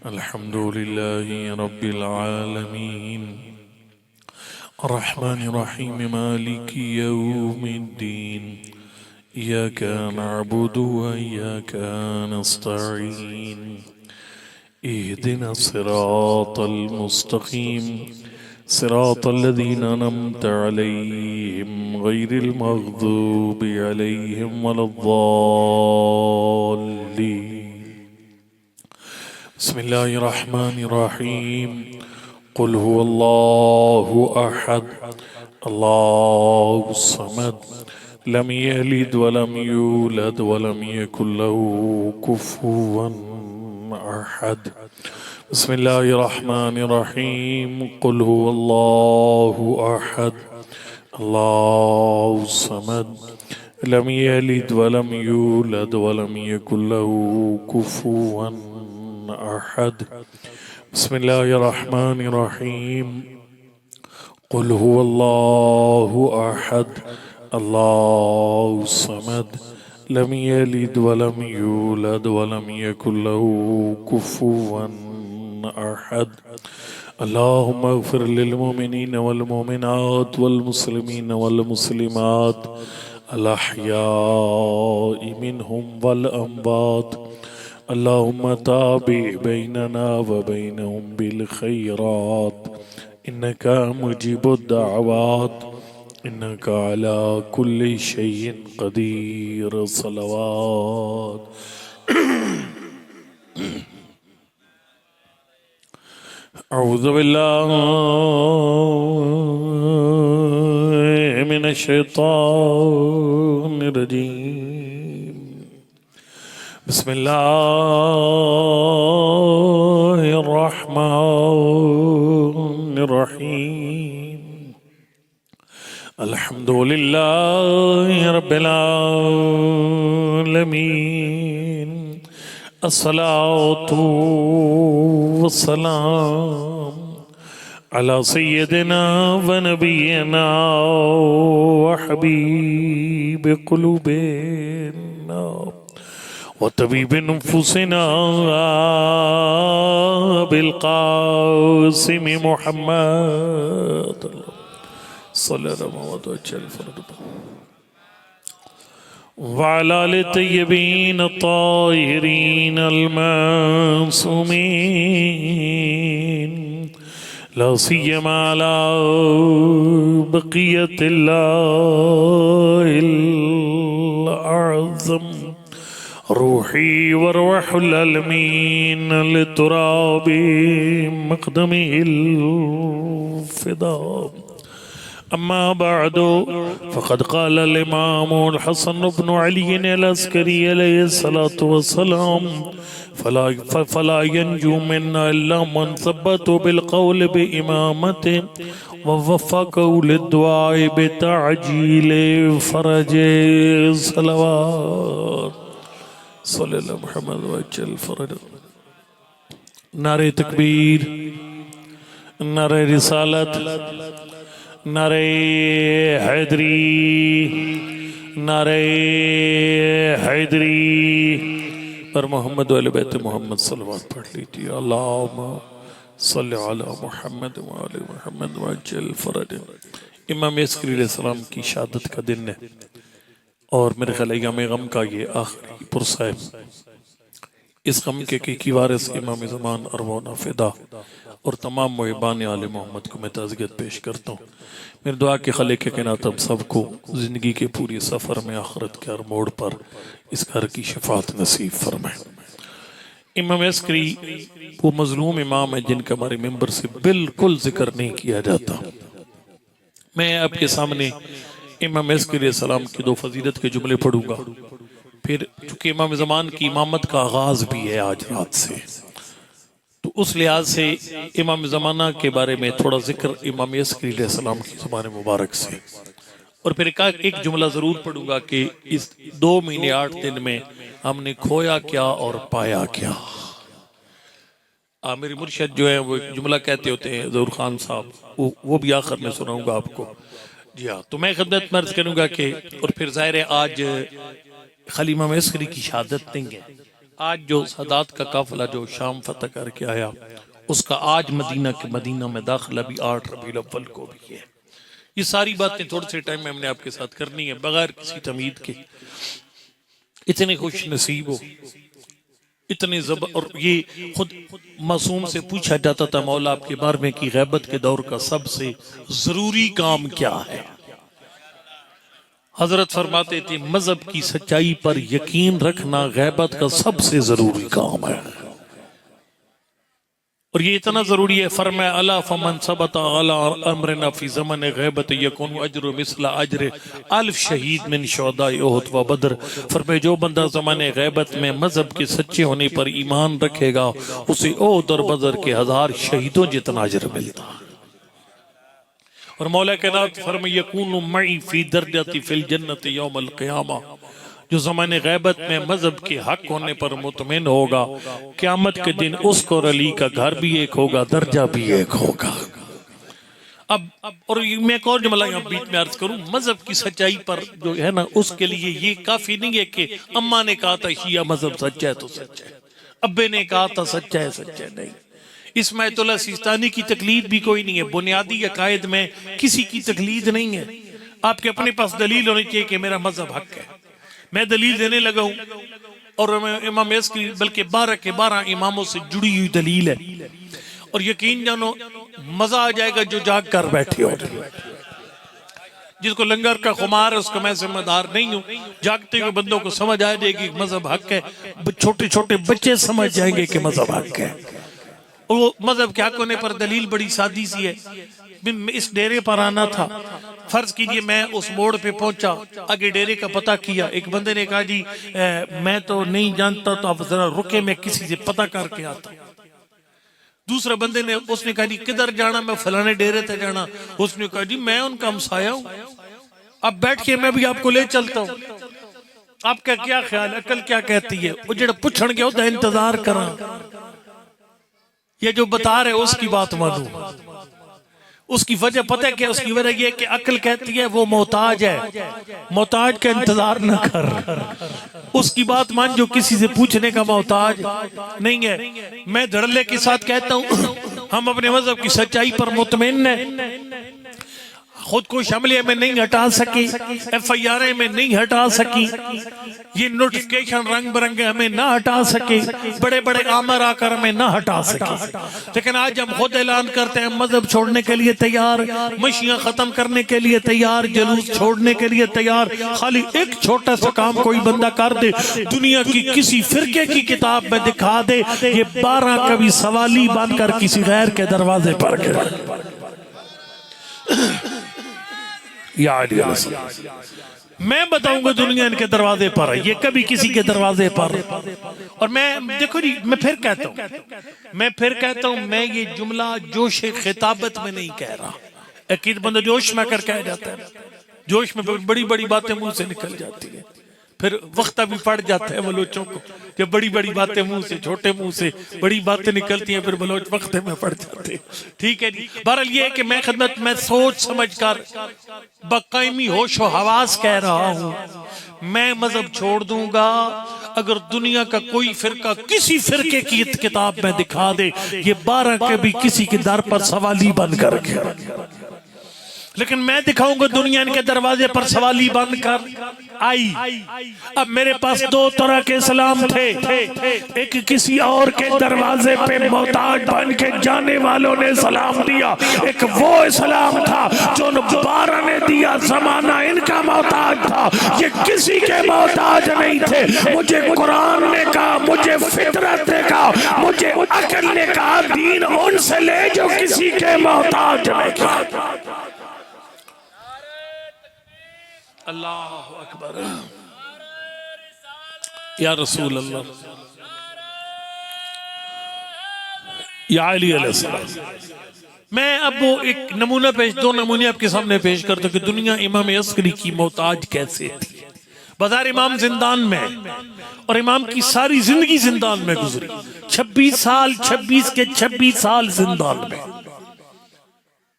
अल्हम्दुलिल्लाहि रब्बिल आलमीन अर्रहमानिर रहीम मालिकि यौमिद्दीन इय्याका नअबुदु व इय्याका नस्तईन इहदिनस सिरातल मुस्तकीम सिरातल लज़ीना अनअमता अलैहिम गैरिल मग़दूबि अलैहिम वलद्दाल्लीन। बिस्मिल्लाहिर्रहमानिर्रहीम। कुल हुवल्लाहु अहद अल्लाहुस समद लम यलिद वलम यूलद वलम यकुल लहू कुफुवन अहद। बिस्मिल्लाहिर्रहमानिर्रहीम। कुल हुवल्लाहु अहद अल्लाहुस समद लम यलिद वलम यूलद वलम यकुल लहू कुफुवन अहद। बिस्मिल्लाहिर्रहमानिर्रहीम। कुल हुवल्लाहु अहद अल्लाहुस समद लम यलिद वलम यूलद वलम यकुल लहू कुफुवन अहद। अल्लाहुम्मा इग़फिर लिल मुमिनीन वल मुमिनात वल मुस्लिमीन वल मुस्लिमात अल अहयाइ मिनहुम वल अमवात। अल्लाहुम्मा ताबि बैनना व बैनहुम बिल खैरात इन्नका मुजीबुद दाअवात इन्नका अला कुल्लि शैइन क़दीर। सलवात। अऊज़ु बिल्लाहि मिनश शैतानिर रजीम। बिस्मिल्लाहिर्रहमानिर्रहीम। अल्हम्दुलिल्लाहि रब्बिल आलमीन। अस्सलातु वस्सलाम अला सय्यिदिना व नबिय्यिना व हबीब क़ुलूबिना व तबीब नुफूसिना अबिल क़ासिम मुहम्मद सल्लल्लाहु अलैहि वसल्लम व अला आलिहि तय्यबीन अत्ताहिरीन अल-मासूमीन ला सियमा अला बक़ियतिल्लाहिल अज़म रूही व रूहुल अमीन लितुराबि मक़दमिहिल फ़िदा। अम्मा बअदु फ़क़द क़ालल इमामुल हसन इब्न अली अल-अस्करी अलैहिस्सलातु वस्सलाम फला यंजू मिन्ना इल्ला मन सब्बतु बिल क़ौल बिइमामतिहि व वफ़क़हु लिद्दुआइ बितअजीलि फ़रजि। सलवात सल्लल्लाहु मुहम्मद व अज्जल फ़रज। नारे तकबीर, नारे रिसालत, नारे हैदरी, नारे हैदरी पर मोहम्मद वाले बैत मोहम्मद सल्लल्लाहु पढ़ लीजिए। अल्लाहुम्मा सल्लि अला मुहम्मद व आलि मुहम्मद व अज्जिल फ़रज। इमाम अस्करी अलैहिस्सलाम की शहादत का दिन है और मेरे ख्याल याम गम का ये आखिरी पुरसा है। इस गम के वारिस इमाम ज़मान अरवाना फ़िदा और तमाम मुहिबान आले मोहम्मद को मैं ताज़ियत पेश करता हूँ। मेरी दुआ के खालिक़ कायनात हम सबको ज़िंदगी के पूरे सफ़र में आखिरत के हर मोड़ पर इस घर की शफ़ाअत नसीब फरमाए। इमाम अस्करी वो मज़लूम इमाम है जिनका हमारे मेंबर से बिल्कुल जिक्र नहीं किया जाता। मैं आपके सामने इमाम अस्करी अलैहिस्सलाम की दो फजीलत के जुमले पढ़ूंगा। फिर चूँकि इमाम ज़मान की इमामत का आगाज़ भी है आज रात से, तो उस लिहाज से इमाम ज़माना के बारे में थोड़ा जिक्र इमाम अस्करी अलैहिस्सलाम की ज़बान मुबारक से, और फिर एक जुमला ज़रूर पढ़ूंगा कि इस 2 महीने 8 दिन में हमने खोया क्या और पाया क्या। मेरे मुर्शद जो है वो एक जुमला कहते होते हैं ज़हूर खान साहब, वो भी आखिर में सुनाऊंगा आपको। जी हाँ, तो मैं खिदमत में अर्ज़ करूंगा कि और फिर ज़ाहिर है आज खाली इमाम अस्करी की शहादत नहीं है, आज जो सादात का काफिला जो शाम फतह करके आया, उसका आज मदीना में दाखिला भी 8 रबीउल अव्वल को भी है। ये सारी बातें थोड़े से टाइम में हमने आपके साथ करनी है, बगैर किसी तमीद के। इतने खुश नसीब हो, इतने जबर। और ये खुद मासूम से पूछा जाता था, मौला आपके बारे में कि गैबत के दौर का सबसे जरूरी काम क्या है? हजरत फरमाते थे, मजहब की सच्चाई पर यकीन रखना गैबत का सबसे जरूरी काम है। और ये इतना जरूरी है, फरमाया अला फमन सबता अला अमरना फी ज़मन गैबत यकुन अजरु मिस्ला अजर अल्फ शहीद मिन शुहदाए उहद व बदर। फरमाया जो बंदा ज़माने गैबत में मजहब के सच्चे होने पर ईमान रखेगा, उसे उहद और बदर के 1000 शहीदों जितना अजर मिलता। और मौला के नात फरमाया यकुनु मई फी दर्जति फिल जन्नत यौमल क़ियामा। जो ज़माने गैबत में मजहब के हक होने पर मुतमिन होगा, क़यामत के दिन उसको और अली का घर भी एक होगा, दर्जा भी एक होगा। अब और मैं एक और जुमला यहाँ बीच में अर्ज करूं, मजहब की सच्चाई पर जो है ना, उसके लिए ये काफी नहीं है कि अम्मा ने कहा था शिया मजहब सच्चा है तो सच्चा है, अब्बे ने कहा था सच्चा है नहीं। इसमें आयतुल्लाह सिस्तानी की तकलीद भी कोई नहीं है, बुनियादी अकायद में किसी की तकलीद नहीं है। आपके अपने पास दलील होनी चाहिए कि मेरा मजहब हक है। मैं दलील देने लगा हूं और इमाम की बल्कि 12 के 12 इमामों से जुड़ी हुई दलील है। और यकीन जानो मजा आ जाएगा जो जाग कर बैठे हो। जिसको लंगर का खुमार है उसको मैं जिम्मेदार नहीं हूं। जागते हुए बंदों को समझ आ जाएगी मजहब हक है, छोटे छोटे बच्चे समझ जाएंगे कि मजहब हक है। और वो मजहब के हक होने पर दलील बड़ी सादी सी है। इस डेरे पर आना था, फर्ज कीजिए मैं उस मोड़ पे पहुंचा, आगे डेरे का पता किया, एक बंदे ने कहा जी मैं तो नहीं जानता, तो आप जरा रुके, मैं किसी से पता करके आता। दूसरे बंदे ने उसने कहा जी किधर जाना? मैं फलाने डेरे पे जाना। उसने कहा जी मैं उनका हमसाया हूं, अब बैठ के मैं भी आपको ले चलता हूं। आपका क्या ख्याल, अकल क्या कहती है? वो जो पूछण गया होता इंतजार करा, ये जो बता रहे उसकी बात मानू। उसकी वजह पता है क्या? उसकी वजह यह कि अकल कहती है वो मोहताज है, मोहताज का इंतजार न कर, उसकी बात मान जो किसी से पूछने का मोहताज नहीं है। मैं धड़ल्ले के साथ कहता हूं हम अपने मजहब की सच्चाई पर मुतमिन है। खुद को शमलिया में नहीं हटा सकी, FIR में नहीं हटा सकी, ये नोटिफिकेशन रंग बिरंगे हमें ना हटा सके, बड़े बड़े आमर आकर हमें ना हटा सके। लेकिन आज हम खुद ऐलान करते हैं मजहब छोड़ने के लिए तैयार, मशीयां खत्म करने के लिए तैयार, जुलूस छोड़ने के लिए तैयार। खाली एक छोटा सा काम कोई बंदा कर दे, दुनिया की किसी फिरके की किताब में दिखा दे, ये 12 कभी सवाली बनकर किसी गैर के दरवाजे पर गिरा। मैं बताऊंगा दुनिया इनके दरवाजे पर है, ये कभी किसी के दरवाजे पर। और मैं देखो जी, मैं फिर कहता हूं मैं ये जुमला जोश खिताबत में नहीं कह रहा। अकीद बंदा जोश में कर कह जाता है, जोश में बड़ी बड़ी बातें मुंह से निकल जाती है, फिर वक्त भी पड़ जाता है बलोचों को कि बड़ी बड़ी बातें मुंह से, छोटे मुंह से बड़ी बातें निकलती हैं, फिर बलोच वक्त में पड़ जाते हैं। ठीक है जी। बहरहाल ये है कि मैं खिदमत में सोच समझ कर बकायमी होशो हवास कह रहा हूं, मैं मजहब छोड़ दूंगा अगर दुनिया का कोई फिरका किसी फिरके की किताब में दिखा दे ये 12 के भी किसी के दर पर सवाली बन कर गया। लेकिन मैं दिखाऊंगा दुनिया इनके दरवाजे पर सवाली बन कर आई। अब मेरे पास 2 तरह के सलाम थे, एक किसी और के दरवाजे पे मोहताज बन के जाने वालों ने सलाम दिया, एक वो सलाम था जो 12 ने दिया, जमाना इनका मोहताज था, ये किसी के मोहताज नहीं थे। मुझे कुरान ने कहा, मुझे फितरत ने कहा, मुझे अकल ने कहा, दीन उनसे ले जो किसी के मोहताज नहीं। अल्लाह अकबर, या रसूल अल्लाह, या अली अलैहिस्सलाम। मैं अब वो एक नमूना 2 नमूने आपके सामने पेश करता हूं कि दुनिया इमाम अस्करी की मोहताज कैसे थी। बाजार इमाम जिंदान में, और इमाम की सारी जिंदगी जिंदान में गुजरी, 26 साल 26 के 26 साल जिंदान में।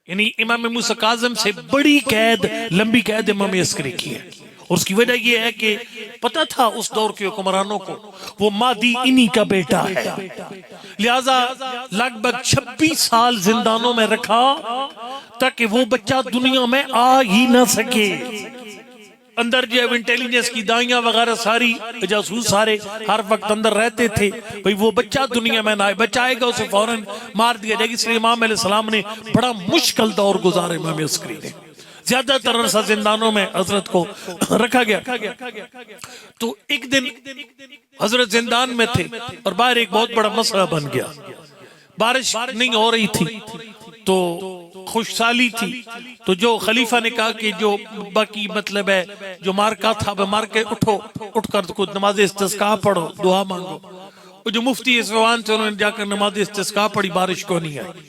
यानी इमाम मूसा काज़िम से बड़ी कैद, लंबी कैद इमाम अस्करी की है। और उसकी वजह यह है कि पता था उस दौर के हुक्मरानों को वो मादी इन्हीं का बेटा है, लिहाजा लगभग 26 साल जिंदानों में रखा ताकि वो बच्चा दुनिया में आ ही ना सके। अंदर जो इंटेलिजेंस की दाइयां वगैरह सारी जासूस सारे हर वक्त अंदर रहते थे, भाई वो बच्चा दुनिया में ना आए, बच्चा आएगा उसे फौरन मार दिया जाएगा। इसलिए इमाम अलैहिस्सलाम ने बड़ा मुश्किल दौर गुजारे। इमाम अस्करी ने ज्यादातर अरसा जिंदानों में हजरत को रखा गया। तो एक दिन हजरत जिंदान में थे और बाहर एक बहुत बड़ा मसला बन गया। बारिश नहीं हो रही थी तो खुशहाली थी, तो जो खलीफा ने कहा कि जो बाकी मतलब है जो मार का था वह मार के उठकर कुछ नमाज इस्तिस्का पढ़ो, दुआ मांगो। वो जो मुफ्ती इस्वान थे उन्होंने जाकर नमाज इस्तिस्का पढ़ी, बारिश को नहीं आई।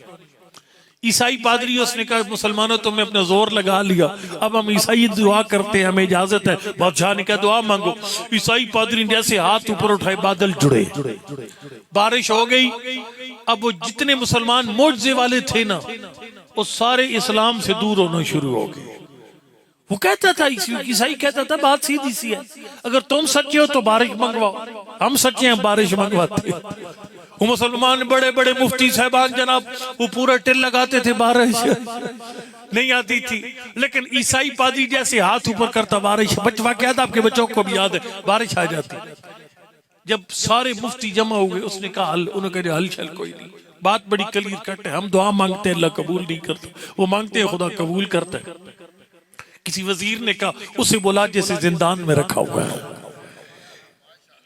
ईसाई पादरी उसने कहा मुसलमानों तुमने अपना जोर लगा लिया, अब हम ईसाई दुआ करते हैं, हमें इजाजत है। बादशाह ने कहा दुआ मांगो। ईसाई पादरी ने जैसे हाथ ऊपर उठाए बादल जुड़े, बारिश हो गई। अब वो जितने मुसलमान मोजजे वाले थे ना वो सारे इस्लाम से दूर होना शुरू हो गए। वो कहता था ईसाई कहता था बात सीधी सी है, अगर तुम सच्चे हो तो बारिश मंगवाओ, हम सच्चे हैं बारिश मंगवाते। वो मुसलमान बड़े बड़े मुफ्ती साहबान जनाब वो पूरा टिल लगाते थे, बारिश नहीं आती थी। लेकिन ईसाई पादरी जैसे हाथ ऊपर करता बारिश, बचवा क्या था आपके बच्चों को भी याद है, बारिश आ जाती। जब सारे मुफ्ती जमा हो गए उसने कहा हल, उन्होंने कहा हल चल कोई नहीं, बात बड़ी क्लियर कट है, हम दुआ मांगते हैं अल्लाह कबूल नहीं करता, वो मांगते हैं खुदा कबूल करता है। किसी वजीर ने कहा उसे बोला जैसे जिंदान में रखा हुआ है।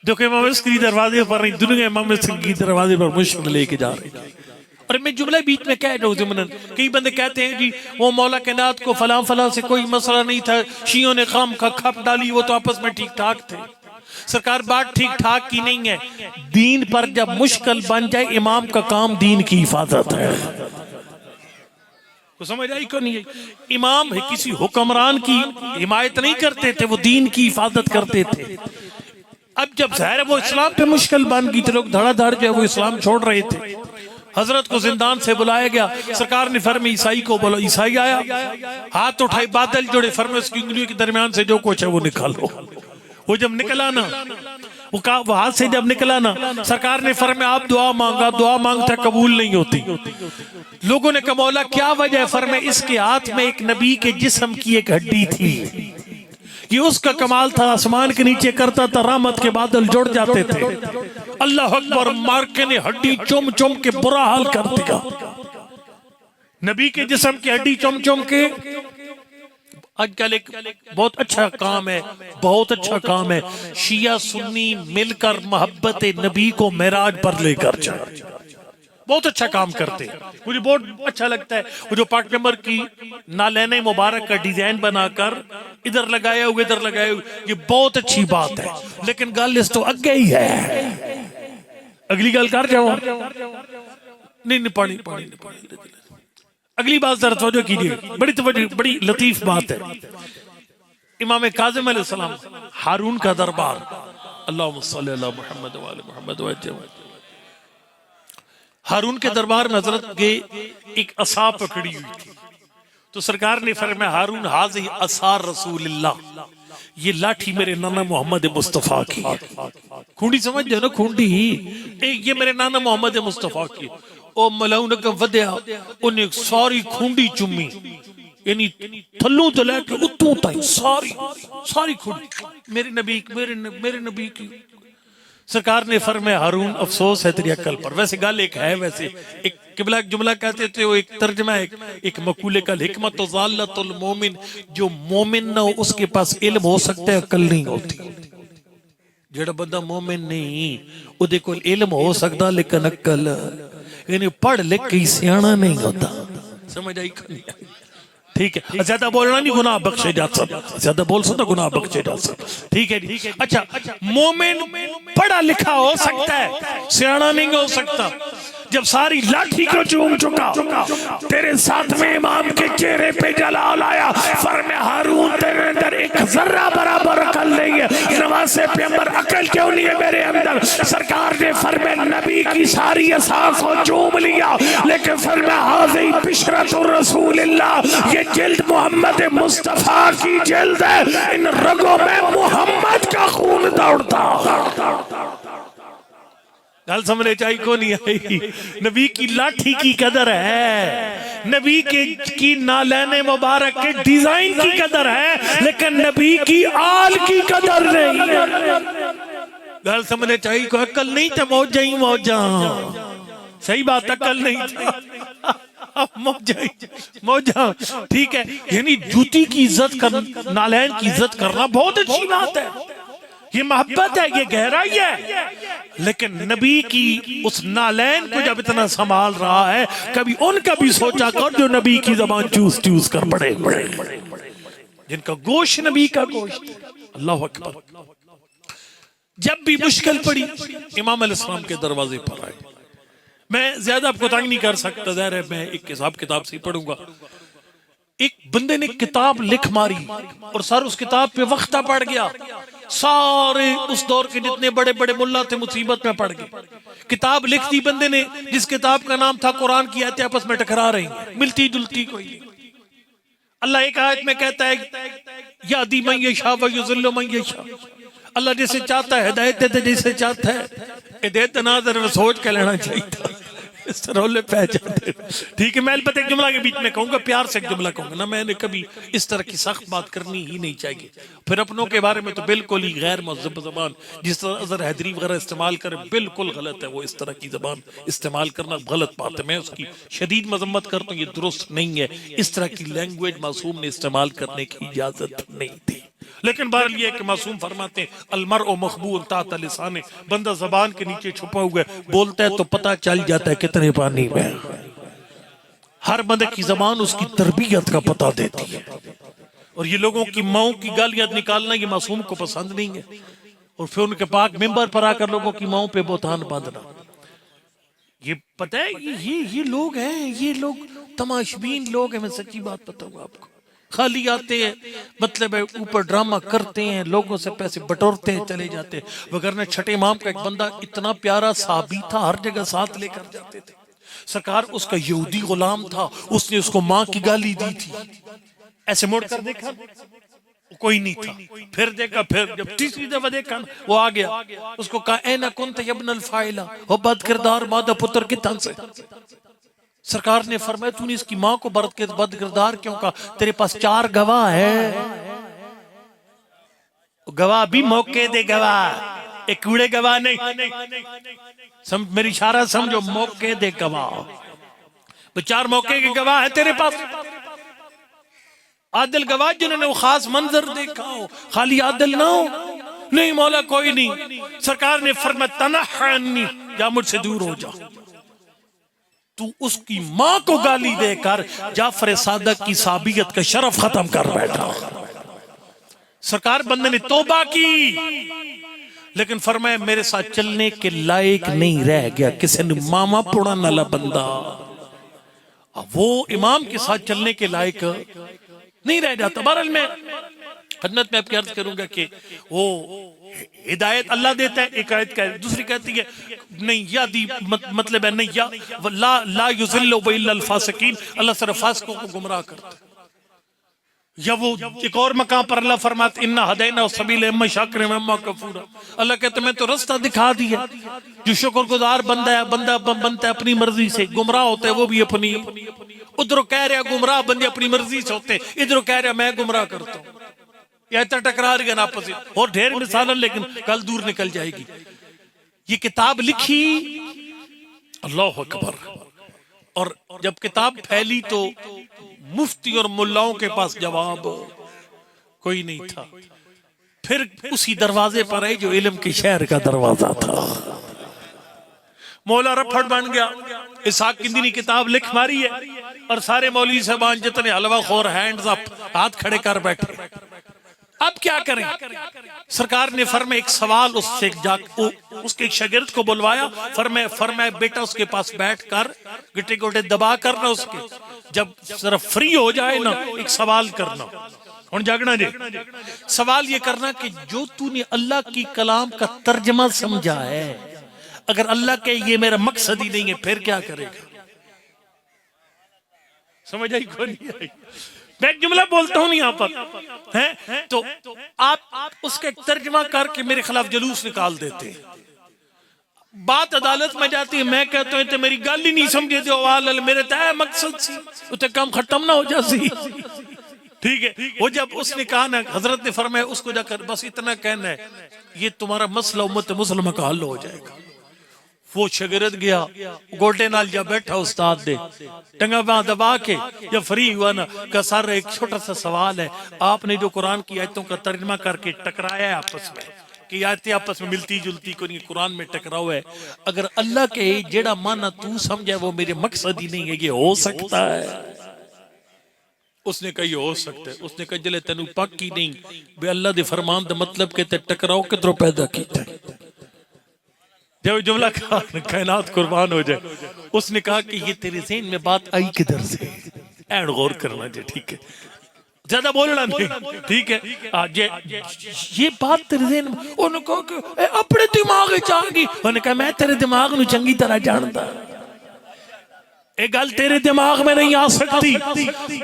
देखो इमाम अस्करी दरवाजे पर नहीं, दुनिया इमाम अस्करी दरवाजे पर मुश्किल लेके जा रही। और मैं जुमला बीच में कह रहा हूँ ज़िमनन, कई बंदे कहते हैं जी वो मौला कायनात को फलां फलां से कोई मसला नहीं था, शियों ने खाम का खप डाली, वो तो आपस में ठीक ठाक थे। सरकार बात ठीक ठाक की नहीं है, दीन पर जब मुश्किल बन जाए इमाम का काम दीन की हिफाजत है। को समझ आई को नहीं? इमाम किसी हुक्मरान की हिमायत नहीं करते थे, वो दीन की हिफाजत करते थे। अब जब ज़ाहिर वो इस्लाम पे मुश्किल बन गई तो लोग धड़ाधड़ जो है वो इस्लाम छोड़ रहे थे। हजरत को जिंदान से बुलाया गया, सरकार ने फरमाया ईसाई को बोलो। ईसाई आया, हाथ उठाए, बादल जोड़े, फरमाया उसकी उंगलियों के दरमियान से जो कुछ है वो निकालो। वो जब निकला ना, वो कहा वो हाथ से जब निकला ना, सरकार ने फरमाया आप दुआ मांगा, दुआ मांगता कबूल नहीं होती। लोगों ने कहा मौला क्या वजह है? फरमाया इसके हाथ में एक नबी के जिस्म की एक हड्डी थी, ये उसका कमाल था, आसमान के नीचे करता था, रहमत के बादल जुड़ जाते थे। अल्लाह अकबर मार के ने हड्डी चुम चुम के बुरा हाल कर दिया। नबी के जिस्म की हड्डी चुम चुम के। आजकल एक बहुत अच्छा काम है, बहुत अच्छा काम है, शिया सुन्नी मिलकर मोहब्बत नबी को मेराज पर लेकर जाए, बहुत अच्छा काम करते हैं, मुझे बहुत अच्छा लगता है। वो जो पाक नंबर की नालैने मुबारक का डिजाइन बनाकर इधर लगाया हुआ इधर लगाया हुआ, ये बहुत अच्छी बात है। लेकिन गल इस तो अगे ही है, अगली गल कर जाओ। नहीं पानी अगली बात जरा तवज्जो कीजिए, बड़ी लतीफ बात है। इमाम काज़िम अलैहिस्सलाम हारून का दरबार, अल्लाहुम्मा सल्ली अला मुहम्मद व आले मुहम्मद व हारून के दरबार में हजरत के एक असा पकड़ी हुई थी, तो सरकार ने फरमाया हारून हाज़िही असा रसूलिल्लाह, ये लाठी मेरे नाना मोहम्मद मुस्तफ़ा की। खूंडी समझ जाओ ना, खूंडी ये मेरे नाना मोहम्मद मुस्तफ़ा की। ओ मलाउन का वध्या उन्हें सारी खूंडी चुम्मी, यानी थल्लों तो लेके उत्तों तक सारी खूंडी मेरे नबी की। सरकार ने फरमाया हारून अफसोस है तेरी अक्ल पर। वैसे गाल एक है, वैसे एक किबला एक जुमला कहते थे, वो एक तर्जमा एक मकूले का, हिकमत ज़ालतुल मोमिन, जो मोमिन ना हो उसके पास इल्म हो सकता है, अक्ल नहीं होती। जेड़ा बंदा मोमिन नहीं उहदे कोल इल्म हो सकता लेकिन अक्ल, यानी पढ़ लिख के सियाना नहीं होता। समझ आई? ठीक है, ज्यादा बोलना नहीं गुनाह बख्शे जा सकता, ज्यादा बोल सकता गुनाह बख्शे जा सकता। ठीक है जी। अच्छा, मोमिन पढ़ा लिखा हो सकता है, सियाना नहीं हो सकता। जब सारी लाठी को चूम चुका, तेरे साथ में इमाम के चेहरे पे जलाल आया, फरमाया हारून तेरे अंदर एक जर्रा बराबर अकल नहीं है, नवासे पैगंबर अकल क्यों नहीं है मेरे अंदर? सरकार ने फरमाया नबी की सारी असास को चूम लिया, लेकिन फरमाया हाज़ी बिशरतुर रसूलिल्लाह, ये जिल्द मोहम्मद मुस्तफा की जिल्द है, इन रगों में मोहम्मद का खून दौड़ता। गल समझने चाहिए को नहीं आई। नबी की लाठी की कदर है, नबी के की नालैने मुबारक के डिजाइन की कदर है, लेकिन नबी की आल की कदर नहीं। गल समझने चाहिए को अकल नहीं था मौजा ही मौजा, सही बात, अकल नहीं था मौजा, ठीक है। यानी जूती की इज्जत करना, नालैन की इज्जत करना बहुत अच्छी बात है, ये मोहब्बत है, ये गहराई है। लेकिन नबी की उस नालैन को जब इतना संभाल रहा है, कभी उनका भी सोचा कर जो नबी की जबान चूस चूस कर पड़े, जिनका गोश्त नबी का गोश्त। अल्लाह अकबर। जब भी मुश्किल पड़ी इमाम अलैहिस्सलाम के दरवाजे पर आए। मैं ज्यादा आपको तंग नहीं कर सकता, ज़ाहिर है मैं एक हिसाब किताब से पढ़ूंगा। एक बंदे ने किताब लिख मारी और सर उस किताब पे वक्ता पड़ गया, सारे उस दौर के जितने बड़े बड़े मुल्ला थे मुसीबत में पड़ गए। किताब लिख दी बंदे ने, जिस किताब का नाम था कुरान की आयतें आपस में टकरा रही, मिलती जुलती कोई। अल्लाह एक आयत में कहता है यादी मन यशा व युज़िल्लु मन यशा, अल्लाह जिसे चाहता है हिदायत देता, जिसे चाहता है हिदायत नाज़र सोच के लेना चाहिए। इस तरह पै जाते, ठीक है। मैं अलबत्ता एक जुमला के बीच में कहूंगा, प्यार से एक जुमला कहूंगा ना, मैंने कभी इस तरह की सख्त बात करनी ही नहीं चाहिए। फिर अपनों के बारे में तो बिल्कुल ही गैर महज़ब जबान, जिस तरह अज़हर हैदरी वगैरह इस्तेमाल करे, बिल्कुल गलत है। वो इस तरह की जबान इस्तेमाल करना गलत बात है, मैं उसकी शदीद मजम्मत करता हूँ, ये दुरुस्त नहीं है। इस तरह की लैंग्वेज मासूम ने इस्तेमाल करने की इजाजत नहीं थी। लेकिन बहरहाल ये कि मासूम फरमाते हैं अलमरउ मखबूल ताहत लिसाने, बंदा जबान के नीचे छुपा हुआ है, बोलता है तो पता चल जाता है कितने पानी में। हर बंदे की जबान उसकी तरबियत का पता देती है। और ये लोगों की माओं की गालियां निकालना ये मासूम को पसंद नहीं है, और फिर उनके पाक मिंबर पर आकर लोगों की माओं पे बोतान बांधना। ये पता है ये लोग हैं, ये लोग तमाशबीन लोग हैं। मैं सच्ची बात बताऊंगा आपको, खाली आते हैं, मतलब है ऊपर ड्रामा करते हैं, लोगों से पैसे बटोरते हैं, चले जाते हैं। वगरना छठे इमाम का एक बंदा इतना प्यारा साहबी था, हर जगह साथ लेकर जाते थे। सरकार उसका यहूदी गुलाम था, उसने उसको माँ की गाली दी थी। ऐसे मोड़ कर देखा कोई नहीं था, फिर देखा, फिर जब तीसरी दफा देखा वो आ गया, उसको कहा ऐना कुंत यब्नल फाइला, वो बद किरदार मादा पुत्र के तन से। सरकार ने फरमाया तूने इसकी मां को बद किरदार क्यों कहा? तेरे पास 4 गवाह है, गवाह भी मौके दे गवाह, एक कूड़े गवाह नहीं। मेरी इशारा समझो, मौके दे गवाह, तो 4 मौके के गवाह है तेरे पास। आदिल गवाह जिन्होंने वो खास मंजर देखा हो, खाली आदिल ना हो। नहीं मौला कोई नहीं। सरकार ने फरमाया तनहनी, या मुझसे दूर हो जा। तू उसकी मां को गाली देकर जाफर सादक की साबियत का शरफ खत्म कर बैठा। सरकार बंदे ने तौबा की, लेकिन फरमाया मेरे साथ चलने के लायक नहीं रह गया। किसी ने मामा पुड़ा नाला बंदा वो इमाम के साथ चलने के लायक नहीं रह जाता। बहरहाल मैं खिदमत में आपकी अर्ज करूंगा कि वो हिदायत अल्लाह देता है, एक आयत का, दूसरी कहती है नहीं यादी मतलब है नहीं या ला युज़िल्लु इल्लल फासिकीन, अल्लाह सिर्फ फासिकों को गुमराह करता है। या वो एक और मकाम पर अल्लाह फरमाते इन्ना हदैना सबील इम्मा शाकिर व इम्मा कफूरा, अल्लाह कहते मैं तो रास्ता दिखा दिया। जो शुक्रगुजार बंदा है, बंदा बनता है अपनी मर्जी से, गुमराह होता है वो भी अपनी। उधरों कह रहा गुमराह बंदे अपनी मर्जी से होते, इधरों कह रहा मैं गुमराह करता हूँ। यह टकरा रही है आपस में, और ढेर मिसाल, लेकिन कल दूर निकल जाएगी। ये किताब लिखी, अल्लाह अकबर, और जब किताब फैली तो मुफ्ती और मुल्लाओं के पास जवाब कोई नहीं था। फिर उसी दरवाजे पर आई जो इल्म के शहर का दरवाजा था। मौला रफड़ बन गया, इसहाक किंदी ने किताब लिख मारी है, और सारे मौलवी साहबान जितने हलवा खोर हैंड्स अप, हाथ खड़े कर बैठे। अब क्या करें? सरकार ने फरमाया एक सवाल उससे उसके एक शागिर्द को बुलवाया, फरमाया बेटा उसके पास बैठ कर गिट्टे गोटे दबा करना, उसके जब जरा फ्री हो जाए ना एक सवाल करना। और जागना जी, सवाल ये करना कि जो तूने अल्लाह की कलाम का तर्जमा समझा है, अगर अल्लाह के ये मेरा मकसद ही नहीं है फिर क्या करेगा? समझ आई? कोई नहीं आई? मैं एक जुमला बोलता हूं यहाँ पर है तो आप उसका एक तर्जमा करके मेरे खिलाफ जुलूस निकाल देते हैं। बात अदालत में जाती है, मैं कहता हूं तो मेरी गल ही नहीं समझे दो वाल मेरे तय मकसद सी उते काम खत्म ना हो जासी। ठीक है, वो जब उसने कहा ना, हजरत ने फरमाया उसको जाकर बस इतना कहना है ये तुम्हारा मसला उम्मत मुसलमा का हल हो जाएगा। वो शागिर्द गया गोल्डे नाल जा बैठा उस्ताद दे टंगा बां दबा के जब फ्री हुआ ना का सर एक छोटा सा सवाल है, आपने जो कुरान की आयतों का तर्जमा करके टकराया है आपस में कि आयतें आपस में मिलती जुलती को नहीं, कुरान में टकराव है, अगर अल्लाह के जेड़ा माना तू समझे वो मेरे मकसद ही नहीं है, ये हो सकता है? उसने कहा ये हो सकता है। उसने कहा जले तेन पक ही नहीं बे अल्लाह दे फरमान दा मतलब के ते टकराव किधरों पैदा किया? जब जुमला कायनात कुर्बान हो जाए। उसने कहा कि ये तेरे ज़हन में बात आई किधर से? ऐड गौर करना जी, ठीक है, ज्यादा बोलना नहीं, ठीक है। आज ये बात तेरे ज़हन में, उन्होंने कहा कि अपने दिमाग च आ गई। उन्होंने कहा मैं तेरे दिमाग नूं चंगी तरह जानता, एक गल तेरे दिमाग में नहीं आ सकती।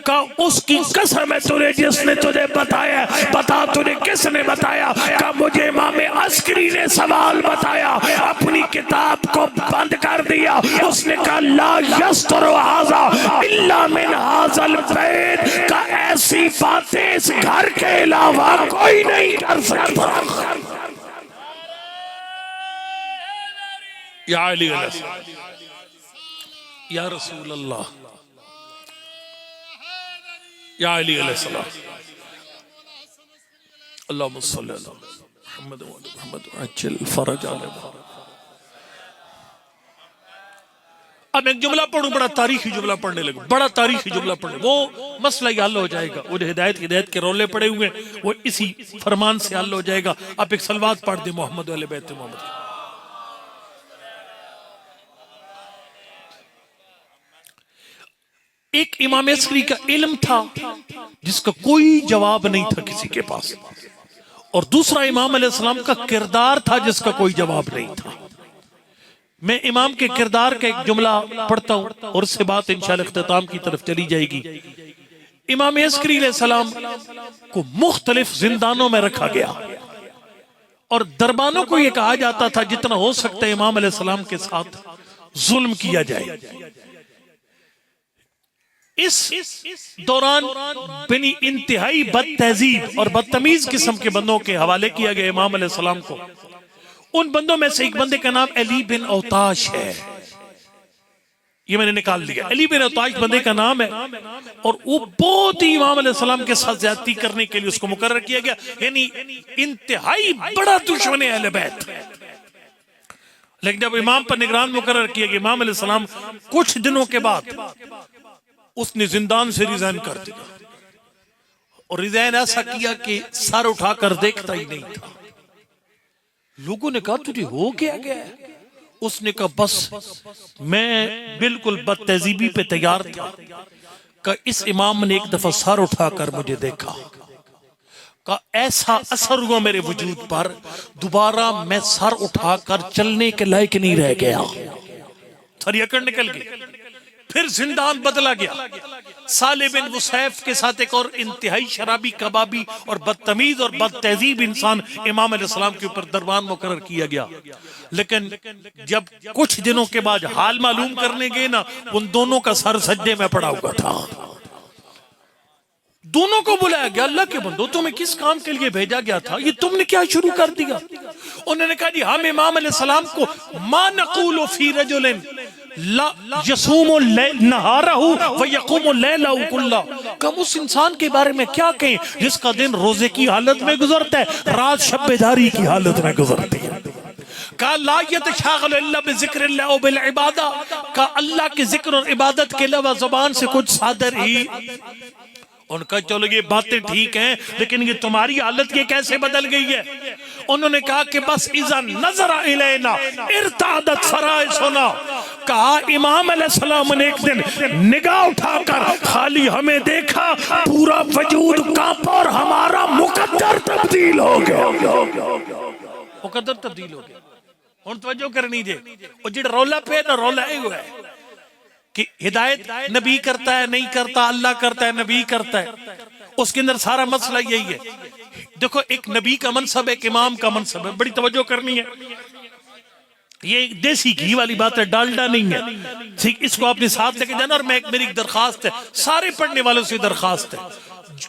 का उसकी कसम है तुझे जिसने तुझे बताया, बता तुझे किसने बताया? का मुझे इमाम अस्करी ने सवाल बताया, अपनी किताब को बंद कर दिया। उसने कहा ला यस्तरु हाज़ा इल्ला मिन हाज़ल बैत, का ऐसी बातें इस घर के अलावा कोई नहीं कर सकता। या अली या रसूल अल्लाह, या अली अलैहिस्सलाम, अल्लाहुम्मा सल्ली अला मुहम्मद व अला मुहम्मद अज्जिल फरज अलैहि। अब एक जुमला पढ़ूं, बड़ा तारीखी जुमला पढ़ने लगूं, बड़ा तारीखी जुमला पढ़ने, वो मसला ही हल हो जाएगा। वो हिदायत के रोले पड़े हुए वो इसी फरमान से हल हो जाएगा। आप एक सलवात पढ़ दे मोहम्मद वाले बैत मोहम्मद। एक इमाम अस्करी का इल्म था जिसका कोई जवाब नहीं था किसी के पास, और दूसरा इमाम अलैहिस्सलाम का किरदार था जिसका कोई जवाब नहीं था। मैं इमाम के किरदार का एक जुमला पढ़ता हूं और उससे बात इंशाअल्लाह इख्तिताम की तरफ चली जाएगी। इमाम अस्करी अलैहिस्सलाम को मुख्तलिफ जिंदानों में रखा गया और दरबानों को यह कहा जाता था जितना हो सकता है इमाम अलैहिस्सलाम के साथ जुल्म किया जाए। इस दौरान बनी इंतहाई बद तहजीब और बदतमीज किस्म के बंदों के हवाले किया गया इमाम अलैहिस्सलाम को। उन बंदों में से एक बंदे का नाम अली बिन औताश है, ये मैंने निकाल लिया। अली बिन औताश बंदे का नाम है और वो बहुत ही इमाम अलैहिस्सलाम के साथ ज्यादती करने के लिए उसको मुकर्रर किया गया, यानी इंतहाई बड़ा दुश्मन है अहले बैत। लेकिन जब इमाम पर निगरान मुकर्रर किया गया, इमाम अलैहिस्सलाम कुछ दिनों के बाद उसने जिंदान से रिजाइन कर दिया और रिजाइन ऐसा किया कि सर उठाकर देखता ही नहीं था। लोगों ने कहा तुझे हो क्या गया? उसने कहा बस मैं बिल्कुल बदतहजीबी पे तैयार था कि इस इमाम ने एक दफा सर उठाकर मुझे देखा, का ऐसा असर हुआ मेरे वजूद पर, दोबारा मैं सर उठाकर चलने के लायक नहीं रह गया, सर यकड़ निकल गई। फिर जिंदान बदला गया। साले बिन वसैफ के साथ एक और इंतहाई शराबी, कबाबी और बदतमीज और बदतहजीब इंसान इमाम अलैहिस्सलाम के ऊपर दरबान मुकर्रर किया गया। लेकिन जब कुछ दिनों के बाद हाल मालूम करने गए ना, उन दोनों का सर सज्जे में पड़ा हुआ था। दोनों को बुलाया गया, अल्लाह के बंदो तुम्हें किस काम के लिए भेजा गया था, ये तुमने क्या शुरू कर दिया? उन्होंने कहा जी हम इमाम अलैहिस्सलाम को मा नक़ूलु फी रजुलिन यसूमु नहारहु व यक़ूमु लैलहु कुल्ला, हम उस इंसान के बारे में क्या कहें जिसका दिन रोजे की हालत में गुजरता है, रात शब्बेदारी की हालत में गुजरती है। का ला यतशागलु इल्ला बिज़िक्रिल्लाह व बिल इबादा, का अल्लाह के जिक्र और इबादत के अलावा जुबान से कुछ सादर ही उनका चलो ये बातें ठीक हैं, लेकिन ये तुम्हारी हालत ये कैसे बदल गई है? उन्होंने कहा कि बस इज़ा नज़र इलैना इर्तादत फराइसुना, कहा इमाम अलैहिस्सलाम ने एक दिन निगाह उठाकर खाली हमें देखा, पूरा वजूद कांपा और हमारा मुकद्दर तब्दील हो गया। मुकद्दर तब्दील हो गया। हुण तवज्जो करनी जे, और जिहड़ा रौला पे ना रौला ये है कि हिदायत नबी करता है नहीं करता, अल्लाह करता है नबी करता है, उसके अंदर सारा मसला यही है। देखो एक नबी का मनसब है, एक इमाम का मनसब है, बड़ी तवज्जो करनी है। ये देसी घी वाली बात है, डालडा नहीं है, ठीक, इसको आपने साथ लेके जाना। और मैं मेरी दरखास्त है, सारे पढ़ने वालों से दरखास्त है,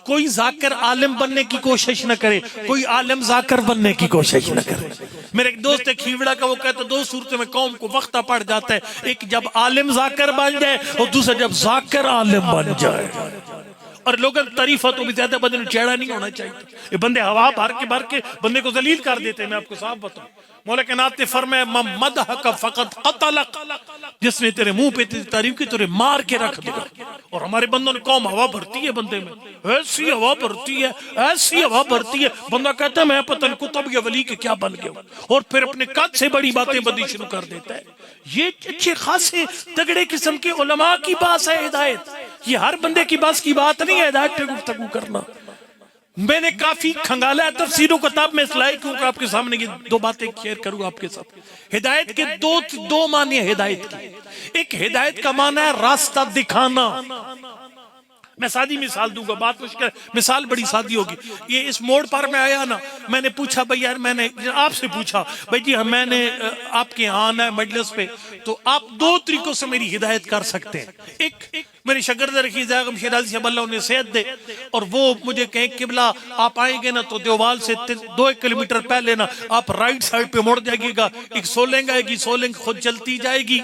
कोई जाकिर आलिम बनने की कोशिश न करे, कोई आलिम जाकिर बनने की कोशिश न करे। मेरे एक दोस्त है खीवड़ा का, वो कहता दो सूरतों में कौम को वक्ता पड़ जाता है, एक जब आलिम जाकिर बन जाए और दूसरा जब जाकिर आलिम बन जाए। और लोगों तारीफ तो भी ज्यादा बंदे चेहरा नहीं होना चाहिए, ये बंदे हवा भर के बंदे को जलील कर देते हैं। मैं आपको साफ बताऊं, मौला के नाते फरमाया मदह का फकत कतलक, जिसने तेरे मुंह पे तेरी तारीफ की तेरे मार के रख देगा। और हमारे बंदों ने कौम हवा भरती है बंदे में, ऐसी हवा भरती है, ऐसी हवा भरती है, बंदा कहता है मैं पता नहीं कुतुब या वली के क्या बन गया, और फिर अपने कद से बड़ी बातें बननी शुरू कर देता है। ये अच्छे खासे तगड़े किस्म के उलमा की बात है हिदायत, ये हर बंदे की बस की बात नहीं है हिदायत पे गुफ्तगू करना। मैंने काफी खंगाला है तफसीरों किताब में, इसलिए क्योंकि आपके सामने ये दो बातें शेयर करूंगा आपके साथ। हिदायत के दो माने हिदायत की। एक हिदायत का माना है रास्ता दिखाना। मैं सादी मिसाल दूंगा, बात मुश्किल, मिसाल बड़ी सादी होगी। ये इस मोड़ पर मैं आया ना, मैंने पूछा भाई यार, मैंने आपसे पूछा भाई जी मैंने आपके यहाँ आना है मजलिस पे, तो आप दो तरीकों से मेरी हिदायत कर सकते हैं। एक मेरी शगर्द रखी जागम शिराजी से अल्लाह उन्हें सेहत दे, और वो मुझे कहें किबला आप आएंगे ना तो देवाल से 2 किलोमीटर पहले ना आप राइट साइड पे मुड़ जाइएगा, एक सोलेंग आएगी, सोलेंग खुद चलती जाएगी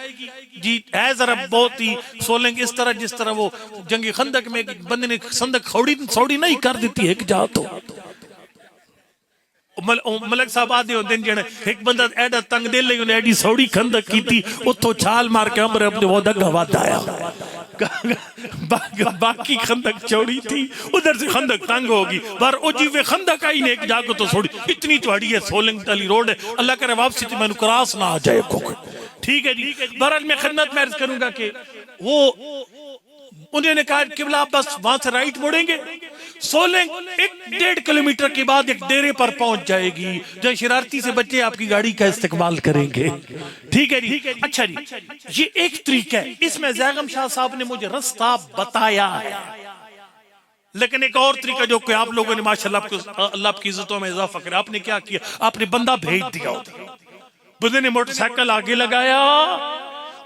जी, है जरा बहुत ही सोलेंग इस तरह जिस तरह वो जंगी खंदक में बंदे ने खंदक सौड़ी नहीं कर देती है, एक जा तो मलक साहब आदे होंदे जने एक बंदा एडा तंग दिल नहीं उन्हें एडी सौड़ी खंदक की थी, उतो छाल मार के अमर अपने वो दगा वादाया। बाकी खंदक चौड़ी थी, उधर से खंदक तंग होगी, पर ओ जीवे खंदक आई ने एक जागो तो छोड़ी, इतनी चौड़ी है सोलंग तली रोड है, अल्लाह करे वापसी तो मैंने क्रॉस ना आ जाए को। ठीक है जी, बहरहाल मैं खिदमत में अर्ज करूंगा कि वो उन्होंने कहा किबला आप बस वहां से राइट मुड़ेंगे, सोलंग 1.5 किलोमीटर के बाद एक डेरे पर पहुंच जाएगी, जो शरारती से बच्चे आपकी गाड़ी का इस्तेमाल करेंगे। ठीक है जी, अच्छा जी, ये एक तरीका है। इसमें ज़ैगम शाह साहब ने मुझे रास्ता बताया है, लेकिन एक और तरीका जो कि आप लोगों ने माशाल्लाह अल्लाह की इज्जतों में इजाफा करे, आपने क्या किया, आपने बंदा भेज दिया, बंदे ने मोटरसाइकिल आगे लगाया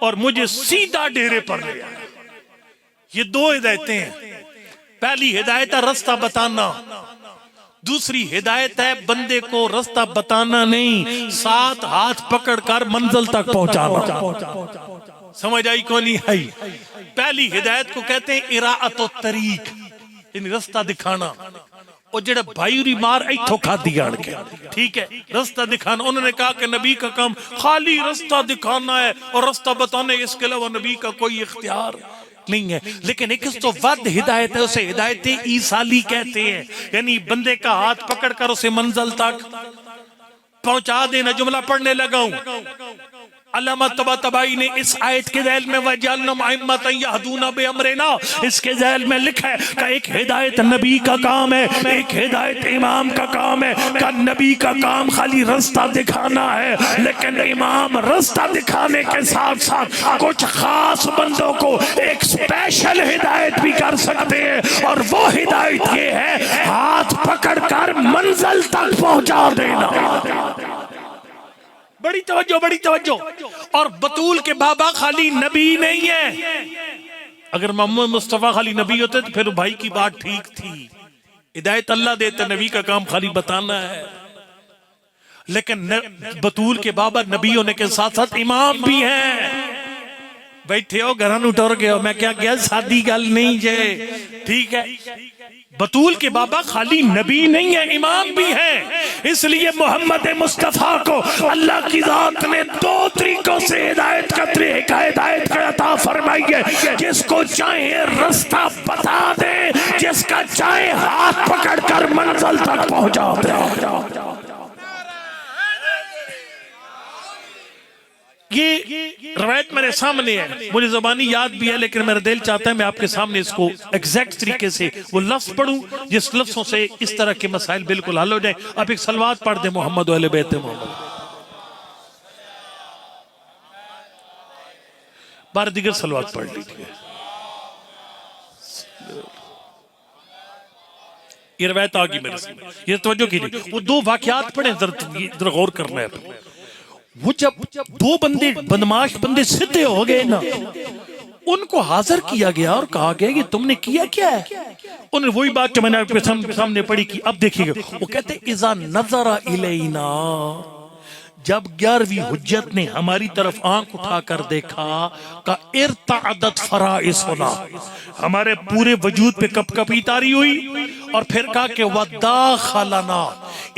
और मुझे सीधा डेरे पर ले आया। ये दो हिदायतें हैं। पहली हिदायत है रास्ता बताना, दूसरी हिदायत है बंदे को रास्ता बताना नहीं, साथ हाथ पकड़कर मंजिल तक पहुंचाना। समझ आई को नहीं आई? पहली हिदायत को कहते हैं इराअतो तरीक, यानी रास्ता दिखाना। और जेड़ा भाई मार इथों खादी आन के, ठीक है, रास्ता दिखाना। उन्होंने कहा कि नबी का काम खाली रास्ता दिखाना है और रास्ता बताने, इसके अलावा नबी का कोई इख्तियार नहीं है। लेकिन एक तो वद हिदायत है, उसे हिदायत ईसाली कहते हैं, यानी बंदे का हाथ पकड़कर उसे मंजिल तक पहुंचा देना। जुमला पढ़ने लगा हूं, अल्लामा तबातबाई ने इस आयत के ज़ैल में वजअलना अइम्मतन यहदूना बिअमरिना, इसके ज़ैल में लिखा है कि एक हिदायत नबी का काम है, एक हिदायत इमाम का काम है। का नबी का काम खाली रास्ता दिखाना है, लेकिन इमाम रास्ता दिखाने के साथ साथ कुछ खास बंदों को एक स्पेशल हिदायत भी कर सकते हैं, और वो हिदायत ये है हाथ पकड़कर मंजिल तक पहुंचा देना। बड़ी तवज्जो, बड़ी तवज्जो। और बतूल के बाबा खाली नबी नहीं है। अगर मोहम्मद मुस्तफा खाली नबी होते तो फिर भाई की बात ठीक थी, हिदायत अल्लाह देता, नबी का काम खाली बताना है। लेकिन बतूल के बाबा नबी होने के साथ साथ इमाम भी हैं। बैठे हो घर टुर गए हो, मैं क्या गया, सादी गल नहीं जे, ठीक है। बतूल के बाबा खाली नबी नहीं है, इमाम भी है। इसलिए मोहम्मद मुस्तफा को अल्लाह की जात ने दो तरीकों से हिदायत का तरीका हिदायत का अता फरमाई है। जिसको चाहे रास्ता बता दे, जिसका चाहे हाथ पकड़कर मंजिल तक पहुंचा दे। ये रवायत मेरे सामने है, मुझे ज़बानी याद भी है, लेकिन मेरा दिल चाहता है मैं आपके सामने इसको एग्जैक्ट तरीके से वो लफ्ज पढ़ूं जिस लफ्जों से इस तरह के मसाइल बिल्कुल हल हो जाए। आप एक सलवात पढ़ दे मोहम्मद वाले बैत मोहम्मद। बार दिगर सलवात पढ़ लीजिए। ये रवायत आ गई मेरे सामने, ये तवज्जो कीजिए। वो दो वाकयात पढ़े, जरा गौर करना है। वो जब दो बंदे बदमाश बंदे सीधे हो गए ना, उनको हाजिर किया गया और कहा गया कि तुमने किया क्या है। उन्होंने वही बात जो मैंने आपके सामने पढ़ी की, अब देखिएगा। वो कहते इज़ा नज़रा इलैना, जब 11वीं हुज्जत ने हमारी तरफ आंख उठाकर देखा, का इर्तादत फराइसुना, हमारे पूरे वजूद पे कपकपी तारी हुई। और फिर कहा कि वदाखलना,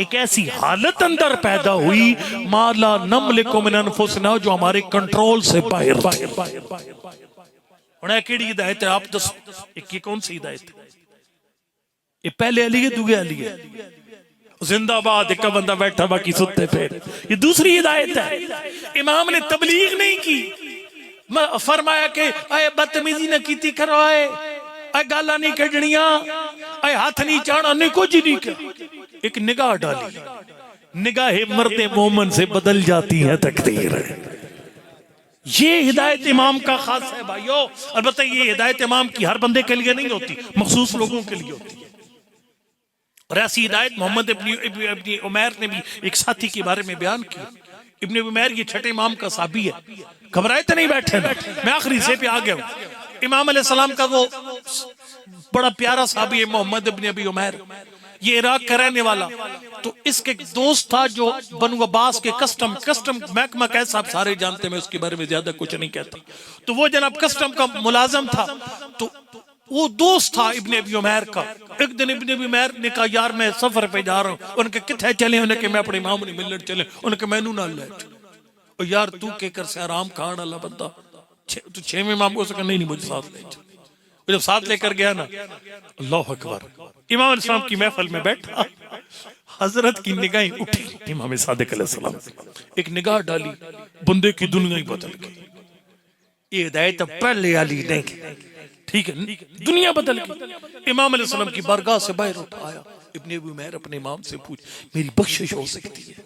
एक ऐसी हालत अंदर पैदा हुई, माला नमलिकु मिन अनफुसिना, जो हमारे कंट्रोल से बाहर। केड़ी हिदायत है आप दसो, ये कौन सी हिदायत है? ये पहले अली है, दूसरे अली है। जिंदाबाद, एक बंदा बैठा बाकी सुते पे। ये दूसरी हिदायत है। इमाम ने तबलीग नहीं की, फरमाया कि आए बदतमीजी न कीती करो, आए गाला नहीं कढ़निया, आए हाथ नहीं चाड़ा, नहीं कुछ नहीं किया। एक निगाह डाली, निगाह मर्दे मोमन से बदल जाती है तकदीर। ये हिदायत इमाम का खास है भाइयों। अलबत्ता ये हिदायत इमाम की हर बंदे के लिए नहीं होती, मखसूस लोगों के लिए होती है। और ऐसी हिदायत मोहम्मद इब्न उमैर ने भी एक साथी के बारे में बयान की। इब्न उमैर ये छठे इमाम का साहबी है, घबराए तो नहीं बैठे ना। मैं आखिरी हिस्से पे आ गया हूँ। इमाम अलैहिस्सलाम का वो बड़ा प्यारा साहबी है मोहम्मद इब्न अबी उमैर, ये इराक का रहने वाला। तो इसके दोस्त था जो बनु अब्बास के कस्टम महकमा कैसा साहब सारे जानते, मैं उसके बारे में ज्यादा कुछ नहीं कहता। तो वो जनाब कस्टम का मुलाजम था। तो वो दोस्त था इब्ने अबी उमैर का। एक दिन इब्ने अबी उमैर ने कहा यार मैं सफर पे जा रहा हूँ। उनके किथे चले, उन्हें मैं अपने इमाम नहीं मिलने चले, उनके मैनू ना ले चलो। यार तू के कर से आराम खान वाला बंदा, तू 6वें इमाम को सका, नहीं मुझे साथ ले चल। जब साथ लेकर गया ना, अल्लाह अकबर, इमाम अलैहिस्सलाम की महफिल में बैठा, हजरत की निगाहें उठी, इमाम सादिक अलैहिस्सलाम एक निगाह डाली, बंदे की दुनिया ही बदल गई। ये हिदायत पहले वाली नहीं, ठीक है, दुनिया बदल गई। इमाम अलैहिस्सलाम की बारगाह से बाहर उठाया इब्ने अबी उमैर, अपने इमाम से पूछ मेरी बख्शिश हो सकती है?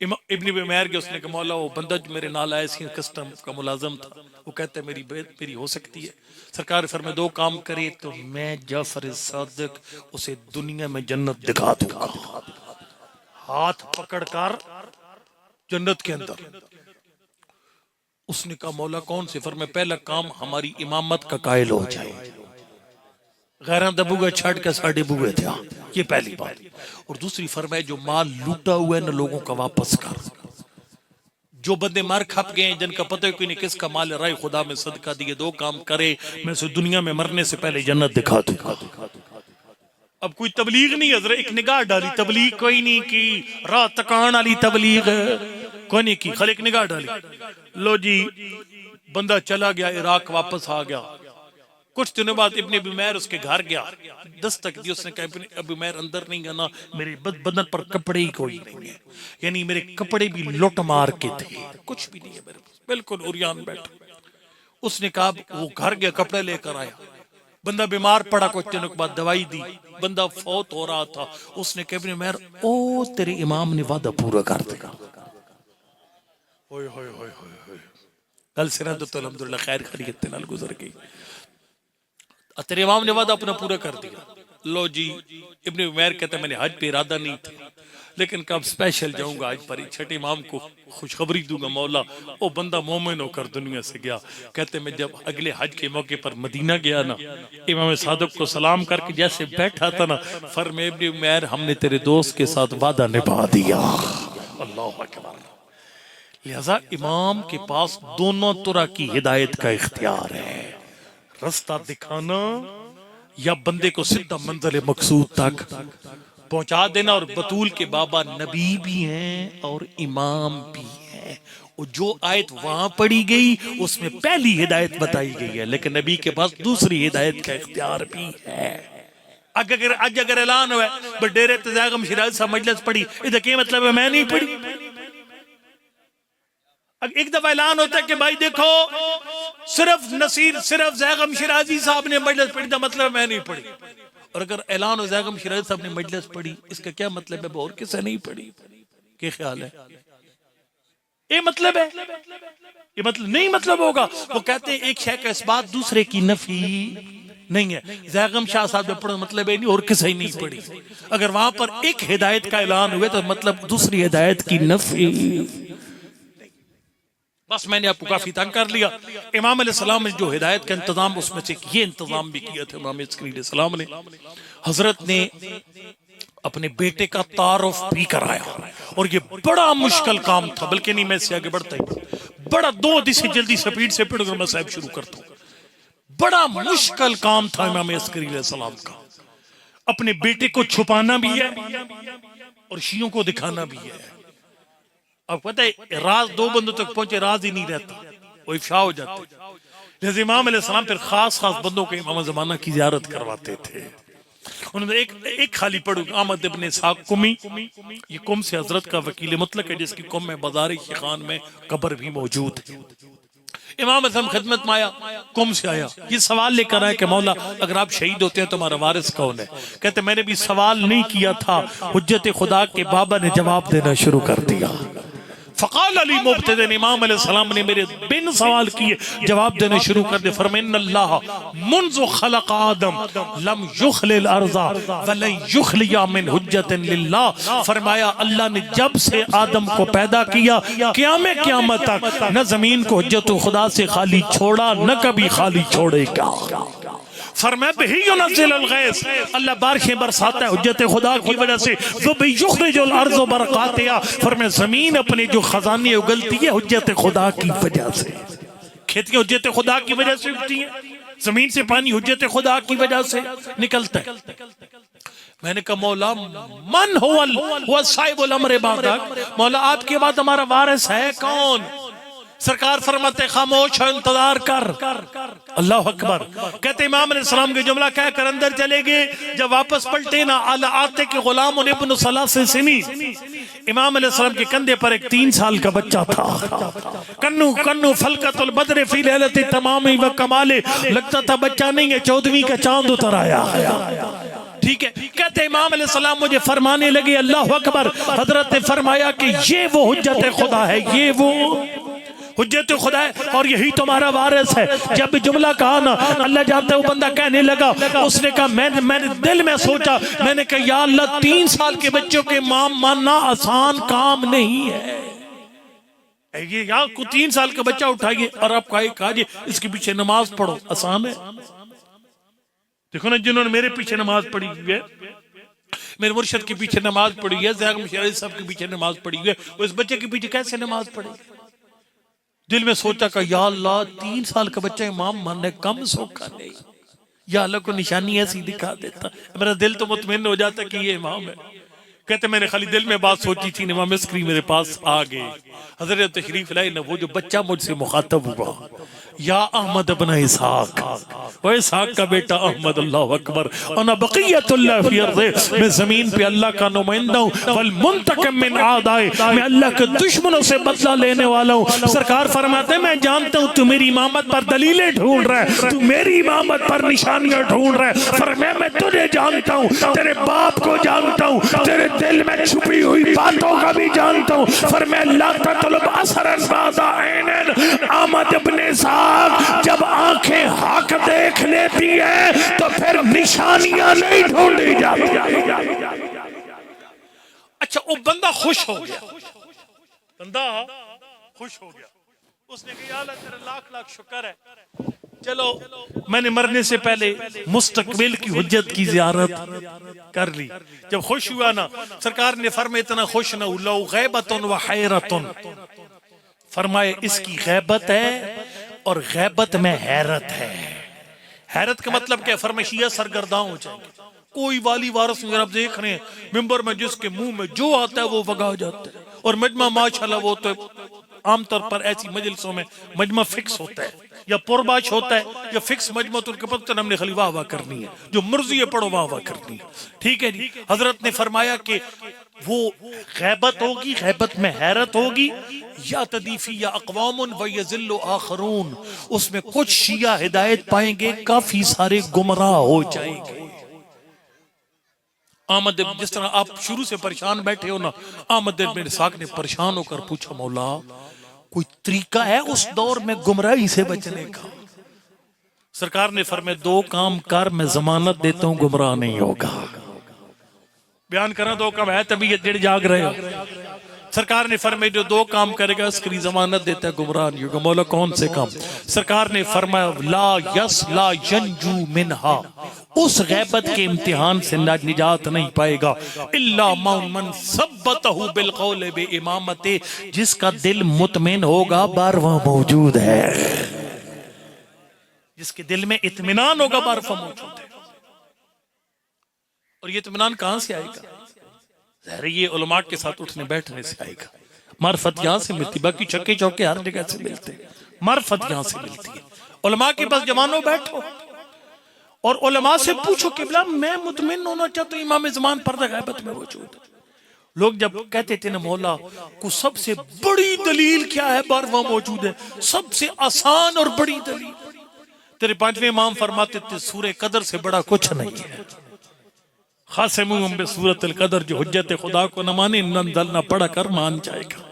इब्ने अबी उमैर के उसने कहा मौला वो बंदा जो मेरे नाल आया सी कस्टम का मुलाजम था, वो कहता है मेरी हो सकती है। सरकार फरमाए दो काम करे तो मैं जाफर सादिक उसे दुनिया में जन्नत दिखा दूंगा, हाथ पकड़कर जन्नत के अंदर। उसने कहा मौला कौन से? फरमाए पहला काम हमारी इमामत का कायल हो जाए, गैर दबूगा छड़ के साढ़े बुए थे, ये पहली बात। और दूसरी फरमाए जो माल लूटा हुआ है न लोगों का वापस कर। जो बंदे मर खप गए जिनका पता है कोई नहीं किसका माल राय खुदा में सदका दिए, दो काम करे मैं उसे दुनिया में मरने से पहले जन्नत दिखा दूंगा। अब कोई तबलीग नहीं है, जरा एक निगाह डाली, तबलीग कोई नहीं की, राह तकान वाली तबलीग कोई नहीं की, खाली एक निगाह डाली। लो जी बंदा चला गया, इराक वापस आ गया। कुछ दिनों बाद इब्ने अबी उमैर उसके घर गया, दस्तक दी। उसने कहा इब्ने अबी उमैर अंदर नहीं आना, मेरे बदन पर कपड़े ही कोई नहीं है, यानी मेरे कपड़े भी लुट मार के थे, कुछ भी नहीं है मेरे पास, बिल्कुल उरियान बैठा। उसने कहा वो घर गया, कपड़े लेकर आया। बंदा बीमार पड़ा, कुछ दिनों के बाद दवाई दी, बंदा फौत हो रहा था। उसने कहा इब्ने उमैर ओ तेरे इमाम ने वादा पूरा कर देगा। कल सिरा तो अल्हम्दुलिल्लाह खैर खैरियत के नाल गुजर गई, तेरे इमाम ने वादा अपना पूरा कर दिया। लो जी इब्ने उमैर कहते मैंने हज पे इरादा नहीं था, लेकिन कब स्पेशल जाऊंगा आज पर छठे इमाम को खुशखबरी दूंगा मौला वो बंदा मोमिन होकर दुनिया से गया। कहते मैं जब अगले हज के मौके पर मदीना गया ना, इमाम सादिक को सलाम करके जैसे बैठा था ना, फरमाए इब्ने उमैर हमने तेरे दोस्त के साथ वादा निभा दिया। अल्लाह अकबर। लिहाजा इमाम के पास दोनों तरह की हिदायत का इख्तियार है, रास्ता दिखाना या बंदे को सीधा मंजिल मकसूद तक पहुंचा देना। और बतूल के बाबा नबी भी हैं और इमाम भी हैं, और जो आयत वहां पढ़ी गई उसमें पहली हिदायत बताई गई है, लेकिन नबी के पास दूसरी हिदायत का इख्तियार भी है। अगर ऐलान हुआ डेरे तजागम शिराज साहब मजलिस पढ़ी, इसका क्या मतलब है मैं नहीं पढ़ी? एक दफा ऐलान होता है कि भाई देखो सिर्फ ज़ैगम शिराजी साहब ने मजलिस पढ़ी, था मतलब मैं नहीं पढ़ी। और अगर ऐलान हो ज़ैगम शिराजी साहब ने मजलिस पढ़ी, इसका क्या मतलब है और किसे नहीं पढ़ी? क्या ख्याल है? ये मतलब है, ये मतलब नहीं मतलब होगा। वो कहते हैं एक शय का इस्बात दूसरे की नफी नहीं है। ज़ैगम शाह साहब ने पढ़ा मतलब है नहीं और किसी नहीं पढ़ी। अगर वहां पर एक हिदायत का ऐलान हुआ तो मतलब दूसरी हिदायत की नफी। बस मैंने आपको काफी तंग कर लिया। इमाम अलैहिस्सलाम ने जो हिदायत का इंतजाम, उसमें से ये इंतजाम भी किया था इमाम अलैहिस्सलाम ने। हजरत ने अपने बेटे का तारुफ भी कराया और ये बड़ा मुश्किल काम था, बल्कि नहीं मैं इससे आगे बढ़ता ही बड़ा 2 हदीसें जल्दी स्पीड से पढ़कर मैं साहब शुरू करता हूँ। बड़ा मुश्किल काम था इमाम अलैहिस्सलाम का। अपने बेटे को छुपाना भी है और शियों को दिखाना भी है। अब पता है राज 2 बंदों तक पहुंचे, राज ही नहीं रहता, वो इफ्शा हो जाते। जैसे इमाम अलैहिस्सलाम फिर खास बंदों के इमाम ज़माना की ज़ियारत करवाते थे। उन्होंने एक खाली पढ़ू अहमद इब्न इसहाक कुमी, ये कुम से हजरत का वकील मुतलक है, जिसकी कुम में बाजार शिखान में कब्र भी मौजूद है। इमाम अज़म खिदमत में आया, कुम से आया, ये सवाल लेकर आया कि मौला अगर आप शहीद होते हैं तो हमारा वारिस कौन है? कहते मैंने भी सवाल नहीं किया था, हुज्जत खुदा के बाबा ने जवाब देना शुरू कर दिया। फ़क़ाल अली मुब्तदन, इमाम अलैहिस्सलाम ने मेरे बिन सवाल किए जवाब देने शुरू कर दे। फरमाइन्नल्लाह मुन्ज़ु ख़लक़ आदम लम युख़लिल अर्ज़ा वलन युख़लिया मिन हुज्जतिन लिल्लाह। फरमाया अल्लाह ने जब से आदम को पैदा किया क़यामत तक न जमीन को हुज्जत खुदा से खाली छोड़ा न कभी खाली छोड़ेगा। फरमाया बिही युनज़्ज़िलुल गैस, अल्लाह बारिशें बरसाता है हुज्जत खुदा की वजह से। वो युख़रिजुल अर्ज़ बरक़ातिहा, फरमाया जमीन अपने जो खजाने उगलती है हुज्जत खुदा की वजह से। खेतियां हुज्जत खुदा की वजह से उगती हैं, जमीन से पानी हुज्जत खुदा की वजह से निकलता है। मैंने कहा मौला मन हुवा साहिबुल अम्र बादक, मौला आपके बाद हमारा वारिस है कौन? सरकार फरमाते खामोश इंतजार कर। अल्लाह अकबर। कहते इमाम अलैहिस्सलाम के जुमला कह कर अंदर चले गए। जब वापस पलटे ना अला आते के गुलाम इब्न सलासे सिनी, इमाम अलैहिस्सलाम के कंधे पर एक 3 साल का बच्चा था। कन्नू कन्नू फलकतुल बद्र फी लैलति तमामी व कमाले, लगता था बच्चा नहीं है 14वीं का चांद उतर आया। ठीक है। कहते इमाम अलैहिस्सलाम मुझे फरमाने लगे अल्लाह अकबर। हजरत ने फरमाया कि ये वो हुज्जत खुदा है, ये वो हुज्जत खुदा है और यही तुम्हारा वारिस है। जब जुमला कहा ना अल्लाह जानता है, वो बंदा कहने लगा, उसने कहा मैंने दिल में सोचा, मैंने कहा या अल्लाह 3 साल के बच्चों के इमाम मानना आसान काम नहीं है। ये यहाँ को 3 साल का बच्चा उठाइए और आप कहा इसके पीछे नमाज पढ़ो, आसान है? देखो ना, जिन्होंने मेरे पीछे नमाज पढ़ी हुई है, मेरे मुर्शिद के पीछे नमाज पढ़ी है, ज़ैगम शिराज़ी साहब के पीछे नमाज पढ़ी हुई है, उस बच्चे के पीछे कैसे नमाज पढ़े? दिल में सोचा का या अल्लाह 3 साल का बच्चा इमाम मानने कम सौखा नहीं, या अल्लाह को निशानी ऐसी दिखा देता, मेरा दिल तो मुतमईन हो जाता कि ये इमाम है। कहते मैंने खाली दिल में बात सोची थी, इमाम मिस्री मेरे पास आ गए। हजरत तशरीफ लाई ना, वो जो बच्चा मुझसे मुखातब हुआ, या अहमद इब्न इसहाक, वो इसहाक का बेटा अहमद, अल्लाह अकबर। अना बक़ियतुल्लाह फी अर्ज़िह, मैं जमीन पे अल्लाह का नुमाइंदा हूँ। वल मुंतकिम मिन आदाए, मैं अल्लाह के दुश्मनों से बदला लेने वाला हूँ। सरकार फरमाते हैं मैं जानता हूँ तू मेरी इमामत पर दलीलें ढूंढ रहा है, तू मेरी इमामत पर निशानियां ढूंढ रहा है। फरमाया मैं तुझे जानता हूँ, तेरे बाप को जानता हूँ, तेरे दिल में छुपी हुई बातों का भी जानता हूँ। फरमाया ला ततलुब असरन बाज़ा ऐनन, अहमद इब्न इसहाक जब आंखें हक देख लेती है तो फिर निशानियां नहीं ढूंढी जाती। अच्छा, वो बंदा खुश हो गया, बंदा खुश हो गया। उसने कहा अल्लाह तेरा लाख लाख शुक्र है, चलो मैंने मरने से पहले मुस्तकबिल की हुज्जत की ज़ियारत कर ली। जब खुश हुआ ना, सरकार ने फरमाया इतना खुश ना हो, लौ गैबतुन व हैरतुन, फरमाए इसकी गैबत है और गैबत में हैरत है। हैरत का मतलब क्या? फरमाइशिया सरगर्दां हो जाएंगे। कोई वाली वारिस अगर आप देख रहे हैं मिंबर में जिसके मुंह में जो आता है वो वगा जाता है, और मजमा माशाल्लाह वो तो आमतौर पर ऐसी मजलिसों में मजमा फिक्स होता है या पुरबाश होता है या फिक्स मजमा, तो उनके पता हमने खाली वाह वाह करनी है, जो मर्जी है पढ़ो वाह वाह करनी है। ठीक है जी। हजरत ने फरमाया कि वो गैबत होगी, गैबत में हैरत होगी, या तदीफी या अक़वामुन व यज़िल्लु आखरून, उसमें कुछ शिया हिदायत पाएंगे, काफी सारे गुमराह हो जाएंगे। आमद, जिस तरह आप शुरू से परेशान बैठे हो ना, आमद बिन साक ने परेशान होकर पूछा, मौला कोई तरीका है उस दौर में गुमराही से बचने का? सरकार ने फरमाया, दो काम कर, मैं जमानत देता हूं गुमराह नहीं होगा। बयान करना दो काम है, तभी ये दिल जाग रहे हो। सरकार ने फरमाया, जो दो काम करेगा उसकी जमानत देता है, गुमराह नहीं होगा। मौला कौन से काम? सरकार ने फरमाया, ला यंजू मिनहा, उस गैबत के इम्तिहान से निजात नहीं पाएगा, इल्ला मन सब्बतहु बिल कौल बि इमामते, जिसका दिल मुतमिन होगा बारवां मौजूद है, जिसके दिल में इत्मीनान होगा बारवां मौजूद है। और ये इत्मीनान कहां से आएगा? ये उलमा के साथ उठने बैठने से आएगा। मार्फत यहां से मिलती, बाकी चक्के चौके हर जगह से मिलते हैं, मार्फत यहां से मिलती है। उलमा के पास जमानो बैठो और उलमा से पूछो कि मैं मुतमिन होना चाहता हूं, इमाम ज़मान पर्दा गैबत में मौजूद। लोग जब कहते थे ना, मौला को सबसे बड़ी दलील क्या है, बारवां मौजूद है, सबसे आसान और बड़ी दलील। तेरे पांचवें इमाम फरमाते थे, सूरह कदर से बड़ा कुछ नहीं है। खासिमुहुम बिसूरतिल कदर, जो हुज्जत खुदा को न माने, नंदल न पढ़ कर मान जाएगा,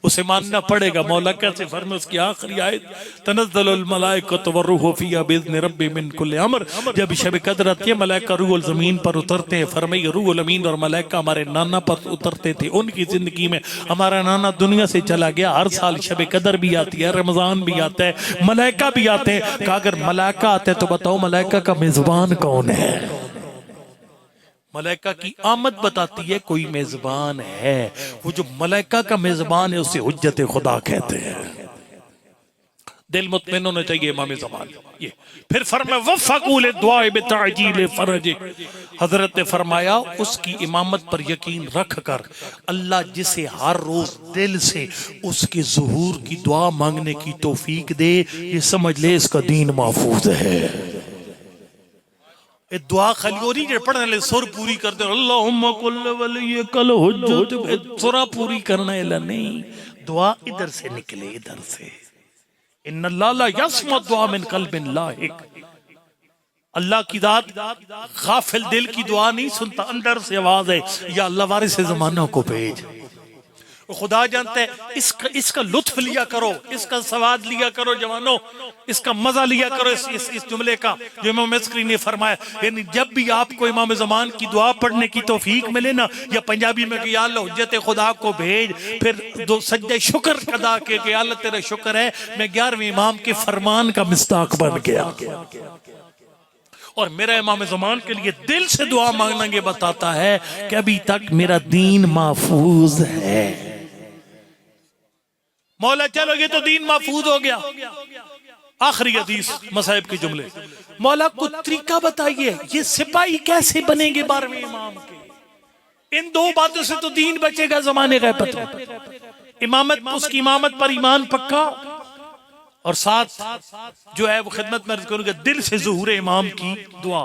उसे मानना पड़ेगा। मौला कैसे फरमाए, उसकी आखिरी आयत, तनज़्ज़लुल मलाइकतु वरूहु फ़ीहा बिइज़्नि रब्बिहिम मिन कुल्लि अम्र, जब शब कदर आती है, मलाइका रूहुल ज़मीन पर उतरते हैं। फरमाइए, रूहुल अमीन और मलाइका हमारे नाना पर उतरते थे। उनकी जिंदगी में हमारा नाना दुनिया से चला गया, हर साल शब कदर भी आती है, रमजान भी आता है, मलाइका भी आते हैं। कहा अगर मलाइका आते हैं तो बताओ मलाइका का मेजबान कौन है? मलाइका की आमद बताती है कोई मेजबान है, वो जो मलाइका का मेजबान है उसे हुज्जत खुदा कहते हैं। दिल मुतमिन होना चाहिए इमाम ज़मान। ये फिर फरमाया, वफ़क़ू लिद्दुआ बितअजील फ़रज, हजरत ने फरमाया, उसकी इमामत पर यकीन रख कर अल्लाह जिसे हर रोज दिल से उसके ज़ुहूर की दुआ मांगने की तौफीक दे, ये समझ ले इसका दीन महफूज है। दुआ खलियोरी जो पढ़ने ले सुर पूरी करते, अल्लाहुम्मा कुल्ल वलियकल हुज्जत, सुरा पूरी करना है नहीं, दुआ इधर से निकले, इधर से। इन्नल्लाह ला यस्मा दुआ मिन क़ल्बिन लाहिक, अल्लाह की जात गाफिल दिल की दुआ नहीं सुनता, अंदर से आवाज है, या अल्लाह वारिस ज़माना को भेज। खुदा जानते हैं, इसका लुत्फ लिया करो, इसका स्वाद लिया करो जवानों, इसका मजा लिया करो इस जुमले का जो इमाम मिस्री ने फरमाया। यानी जब भी आपको इमाम ज़मान की दुआ पढ़ने की तौफीक मिले ना, या पंजाबी में कि या अल्लाह हुज्जत खुदा को भेज, फिर दो सज्जे शुक्र अदा के कि अल्लाह तेरा शुक्र है मैं 11वें इमाम के फरमान का मिस्ताक बन गया, और मेरा इमाम ज़मान के लिए दिल से दुआ मांगना ये बताता है कि अभी तक मेरा दीन महफूज है। मौला चलो ये तो दीन महफूज हो गया। आखिरी हदीस मसाइब के जुमले, मौला कुछ तरीका बताइए, ये सिपाही कैसे बनेंगे 12वें इमाम के? इन दो बातों से तो दीन बचेगा ज़माने गैबत में। इमामत, उसकी इमामत पर ईमान पक्का, और साथ जो है वो खिदमत में करूंगा दिल से ज़ुहूर इमाम की दुआ।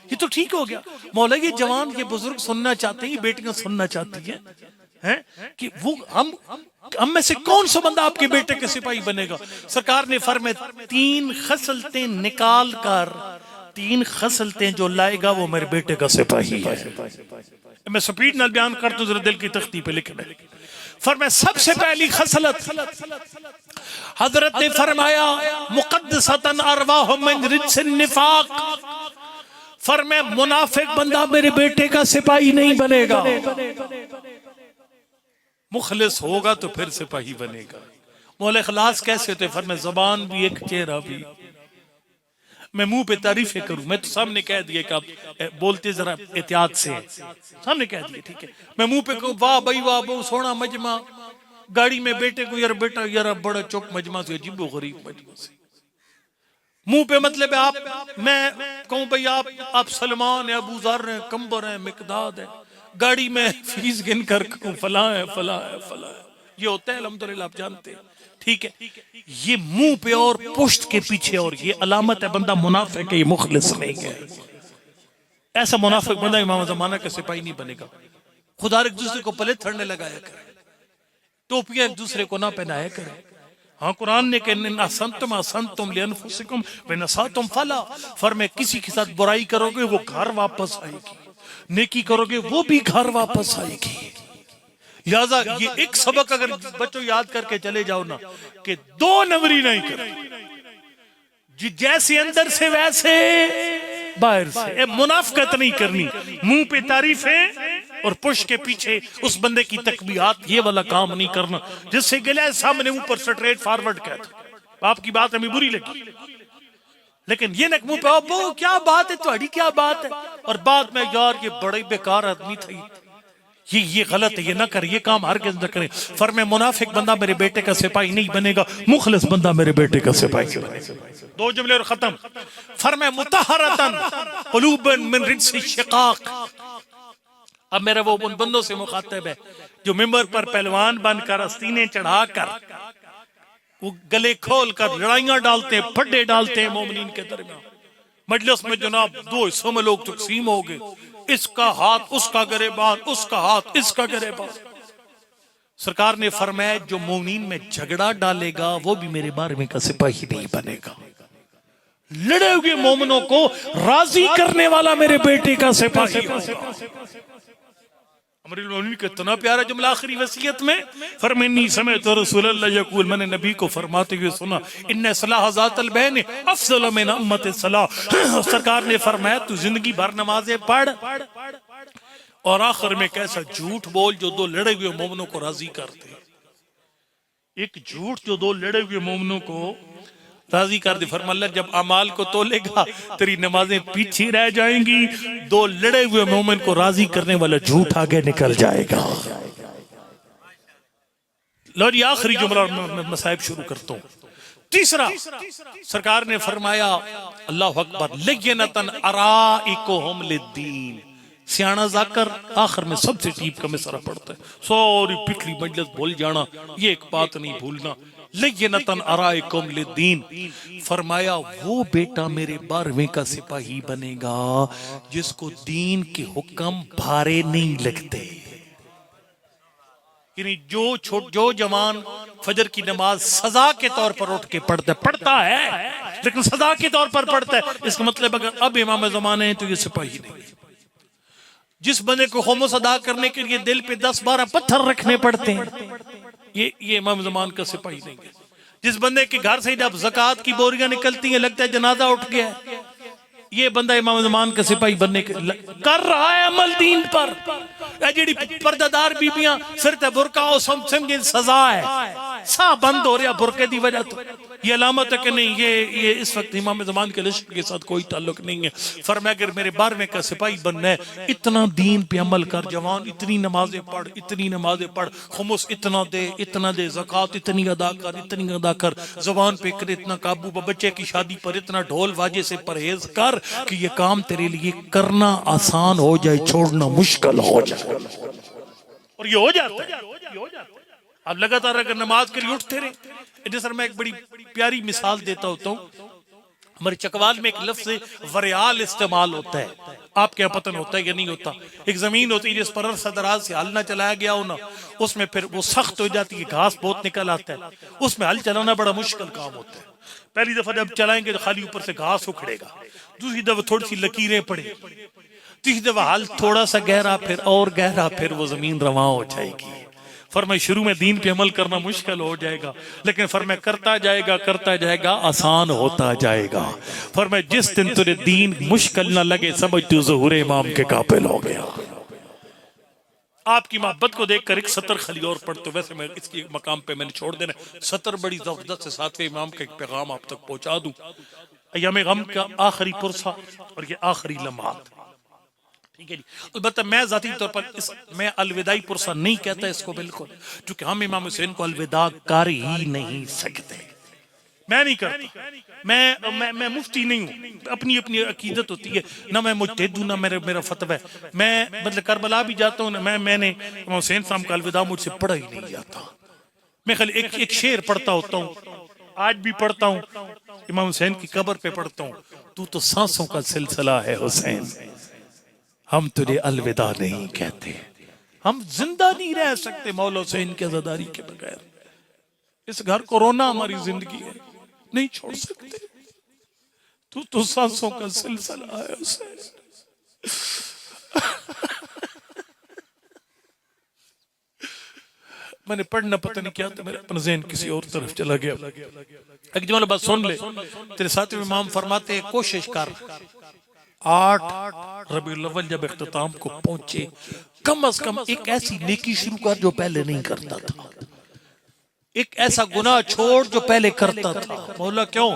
ये तो ठीक हो गया। मौला ये जवान, ये बुजुर्ग सुनना चाहते हैं, ये बेटियां सुनना चाहती हैं कि वो हम में से कौन सा बंदा आपके बेटे के सिपाही बनेगा? सरकार ने फरमाया, 3 खसलतें निकाल कर, 3 खसलतें जो लाएगा वो मेरे बेटे का सिपाही है। मैं स्पीड न बयान कर तो जरा दिल की तख्ती पे लिख ले। फरमाया सबसे पहली खसलत, हजरत ने फरमाया, मुक़द्दसतन अरवाहुम मिन रिज्सिन निफाक, फरमाया मुनाफिक बंदा मेरे बेटे का सिपाही नहीं बनेगा, मुखलिस होगा तो फिर सिपाही बनेगा। मौला इखलास कैसे होते? फरमाया ज़बान भी एक, चेहरा भी। मैं मुंह पे तारीफें करूं, मैं तो सामने कह दिए कि आप बोलते जरा एहतियात से, सामने कह दिए, ठीक है। मैं मुंह पे कहूं वाह भाई वाह, बहुत सोना मजमा, गाड़ी में बेटे को यार बेटा यार बड़ा चौक मजमा से, अजीबो गरीब मजमा से, मुंह पे मतलब है आप, मैं कहूं भाई आप सलमान है, अबू ज़र है, कंबर है, मिकदाद है, गाड़ी में फीस गिन कर फला है फला है फला है, ये होता है अल्हम्दुलिल्लाह, आप जानते हैं। ठीक है, ये मुंह पे और पुश्त के पीछे, और ये अलामत है बंदा मुनाफिक है, ये मुखलिस नहीं है। ऐसा मुनाफिक बंदा इमाम ज़माना का सिपाही नहीं बनेगा। खुदा एक दूसरे को पले थड़ने लगाया करे, टोपियां एक दूसरे को ना पहनाया करे। हाँ, कुरान ने कहा संतुम लिअनफुसिकुम व नसातुम फला, फरमाया किसी के साथ बुराई करोगे वो घर वापस आएगी, नेकी करोगे वो भी घर वापस आएगी। लिहाजा ये एक सबक अगर बच्चों याद करके चले जाओ ना, कि दो नंबरी नहीं कर, जैसे अंदर से वैसे बाहर से, मुनाफिकत नहीं करनी, मुंह पे तारीफें और पुश के पीछे उस बंदे की तकबीहात, ये वाला काम नहीं करना जिससे गला सामने ऊपर स्ट्रेट फॉरवर्ड कहता। आपकी बात हमें बुरी लगी, लेकिन ये न मुंह पे वो क्या बात है, तुम्हारी क्या बात है, और बाद में यार ये बड़े बेकार आदमी था, ये गलत है, ये ना कर, ये काम हर किसी न करे। फरमाया मुनाफिक बंदा मेरे बेटे का सिपाही नहीं बनेगा, मुखलिस बंदा मेरे बेटे का सिपाही बनेगा। दो जुमले और खत्म। फरमाया मुतहरतन कुलूबन मिन रिज्सि शिकाक। अब मेरा वो उन बंदों से मुखातिब है जो मिंबर पर पहलवान बनकर आस्तीनें चढ़ाकर वो गले खोल कर लड़ाइयां डालते हैं, फड्डे डालते हैं मोमिनीन के दरमियान। मजलिस में जनाब दो हिस्सों में लोग तकसीम हो गए, इसका हाथ उसका गरेबान, उसका हाथ इसका गरेबान। सरकार ने फरमाया जो मोमिनीन में झगड़ा डालेगा वो भी मेरे बारहवीं का सिपाही नहीं बनेगा। लड़े हुए मोमिनों को राजी करने वाला मेरे बेटे का सिपाही होगा। अमीरुल मोमिनीन का इतना प्यारा जुमला आखिरी वसीयत में, फरमानी समय तो रसूलुल्लाह यकूल, मैंने नबी को फरमाते हुए सुना, इन्ने सलाह ज़ातल बैन अफज़ल मिन उम्मत सलाह। सरकार ने फरमाया तू जिंदगी भर नमाजें पढ़ और आखिर में कैसा झूठ बोल जो दो लड़े हुए मोमिनों को राजी करते। एक झूठ जो दो लड़े हुए मोमिनों को राजी कर दे। फरमाया जब अमाल को तोलेगा तेरी नमाजें पीछे रह जाएंगी, दो लड़े हुए मोमिन को राजी करने वाला झूठ आगे निकल जाएगा। लो जी आखिरी जुमला मैं मसाइब शुरू करता हूं। तीसरा, सरकार ने फरमाया अल्लाह अकबर, लय्यनतन अराइकुहुम लिद्दीन। सियाना जाकर आखिर में सबसे टीप का मिसरा पड़ता है, सॉरी पिछली मजलिस भूल जाना, ये एक बात नहीं भूलना। लय्यनतन अराइकुम लिद्दीन, फरमाया वो बेटा मेरे बारहवीं का सिपाही बनेगा जिसको दीन के हुक्म भारे नहीं लगते। यानी जो जवान फजर की नमाज सजा के तौर पर उठ के पढ़ता है लेकिन सजा के तौर पर पढ़ता है, इसका मतलब अगर अब इमाम ज़माने हैं तो ये सिपाही नहीं। जिस बंदे को खुमुस अदा करने के लिए दिल पे 10-12 पत्थर रखने पड़ते हैं, ये इमाम ज़मान का सिपाही नहीं है। जिस बंदे के घर से जब ज़कात की बोरियां निकलती हैं लगता है जनाजा उठ गया है, ये बंदा इमाम ज़मान का सिपाही बनने कर रहा है अमल दीन पर। जी पर्दादार बीबियां सिर ते बुरका और समझे सजा है, सा बंद हो रहा बुरके की वजह तो ये अलामत है कि नहीं ये इस वक्त इमाम ज़मान के लिस्ट के साथ कोई ताल्लुक नहीं है। फरमाया अगर मेरे बारहवें का सिपाही बनना है, इतना दीन पे अमल कर जवान, इतनी नमाजें पढ़, खुमुस इतना दे, ज़कात इतनी अदा कर, ज़बान पे कर इतना काबू, बच्चे की शादी पर इतना ढोल वाजे से परहेज कर कि ये काम तेरे लिए करना आसान हो जाए, छोड़ना मुश्किल हो जाए। और ये हो जाता है। अब लगातार अगर नमाज के लिए उठते रहे। सर मैं एक बड़ी प्यारी मिसाल देता होता हूँ। हमारे चकवाल में एक लफ्ज़ वरियाल इस्तेमाल होता है, आपके यहाँ पतन होता है या नहीं होता। एक जमीन होती है जिस पर अरसा दराज से हल ना चलाया गया हो ना, उसमें फिर वो सख्त हो जाती है, घास बहुत निकल आता है, उसमें हल चलाना बड़ा मुश्किल काम होता है। पहली दफा जब चलाएंगे तो खाली ऊपर से घास उखड़ेगा, दूसरी दफा थोड़ी सी लकीरें पड़ेगी, तीसरी दफा हल थोड़ा सा गहरा, फिर और गहरा, फिर वो जमीन रवा हो जाएगी। फरमाया शुरू में दीन पे अमल करना मुश्किल हो जाएगा, लेकिन फरमाया करता जाएगा आसान होता जाएगा। फरमाया जिस दिन तुझे दीन मुश्किल ना लगे समझ तू ज़ुहूर इमाम के काबिल हो गया। आपकी मोहब्बत को देखकर एक सतर खली और पढ़ते, वैसे मैं इसकी मकाम पे मैंने छोड़ देना सतर बड़ी जबरदस्त से सातवें इमाम का एक पैगाम आप तक पहुंचा दूं। अय्याम गम का आखिरी पुरसा और ये आखिरी लम्हात, ठीक है जी। अलबत्ता मैं जाती तौर पर मैं अलविदाई पुरसा नहीं कहता इसको बिल्कुल, क्योंकि हम इमाम हुसैन को अलविदा कर ही नहीं सकते। मैं नहीं करता, मैं मुफ्ती नहीं हूँ, अपनी अपनी अकीदत होती है ना, मैं मुज्तहिद हूँ ना मेरा फतवा है। मैं मतलब करबला भी जाता हूँ ना, मैंने इमाम हुसैन साहब का अलविदा मुझसे पढ़ा ही नहीं जाता। मैं खाली एक शेर पढ़ता होता हूँ, आज भी पढ़ता हूँ, इमाम हुसैन की कब्र पे पढ़ता हूँ, तू तो सांसों का सिलसिला है हुसैन, हम तुझे अलविदा नहीं कहते, हम जिंदा नहीं रह सकते मौला हुसैन के अज़ादारी के बगैर। इस घर को रोना हमारी जिंदगी है, नहीं छोड़ सकते, तू तो सांसों का सिलसिला है हुसैन। मैंने पढ़ना पता नहीं क्या था, मेरा अपना ज़हन किसी और तरफ चला गया। एक जुमला बात सुन ले, तेरे साथी इमाम फरमाते हैं कोशिश कर 8 रबीउल अव्वल जब इख्तिताम को पहुंचे, कम से कम एक ऐसी नेकी शुरू कर जो पहले नहीं करता था, एक ऐसा गुनाह छोड़ जो पहले करता था। मौला क्यों?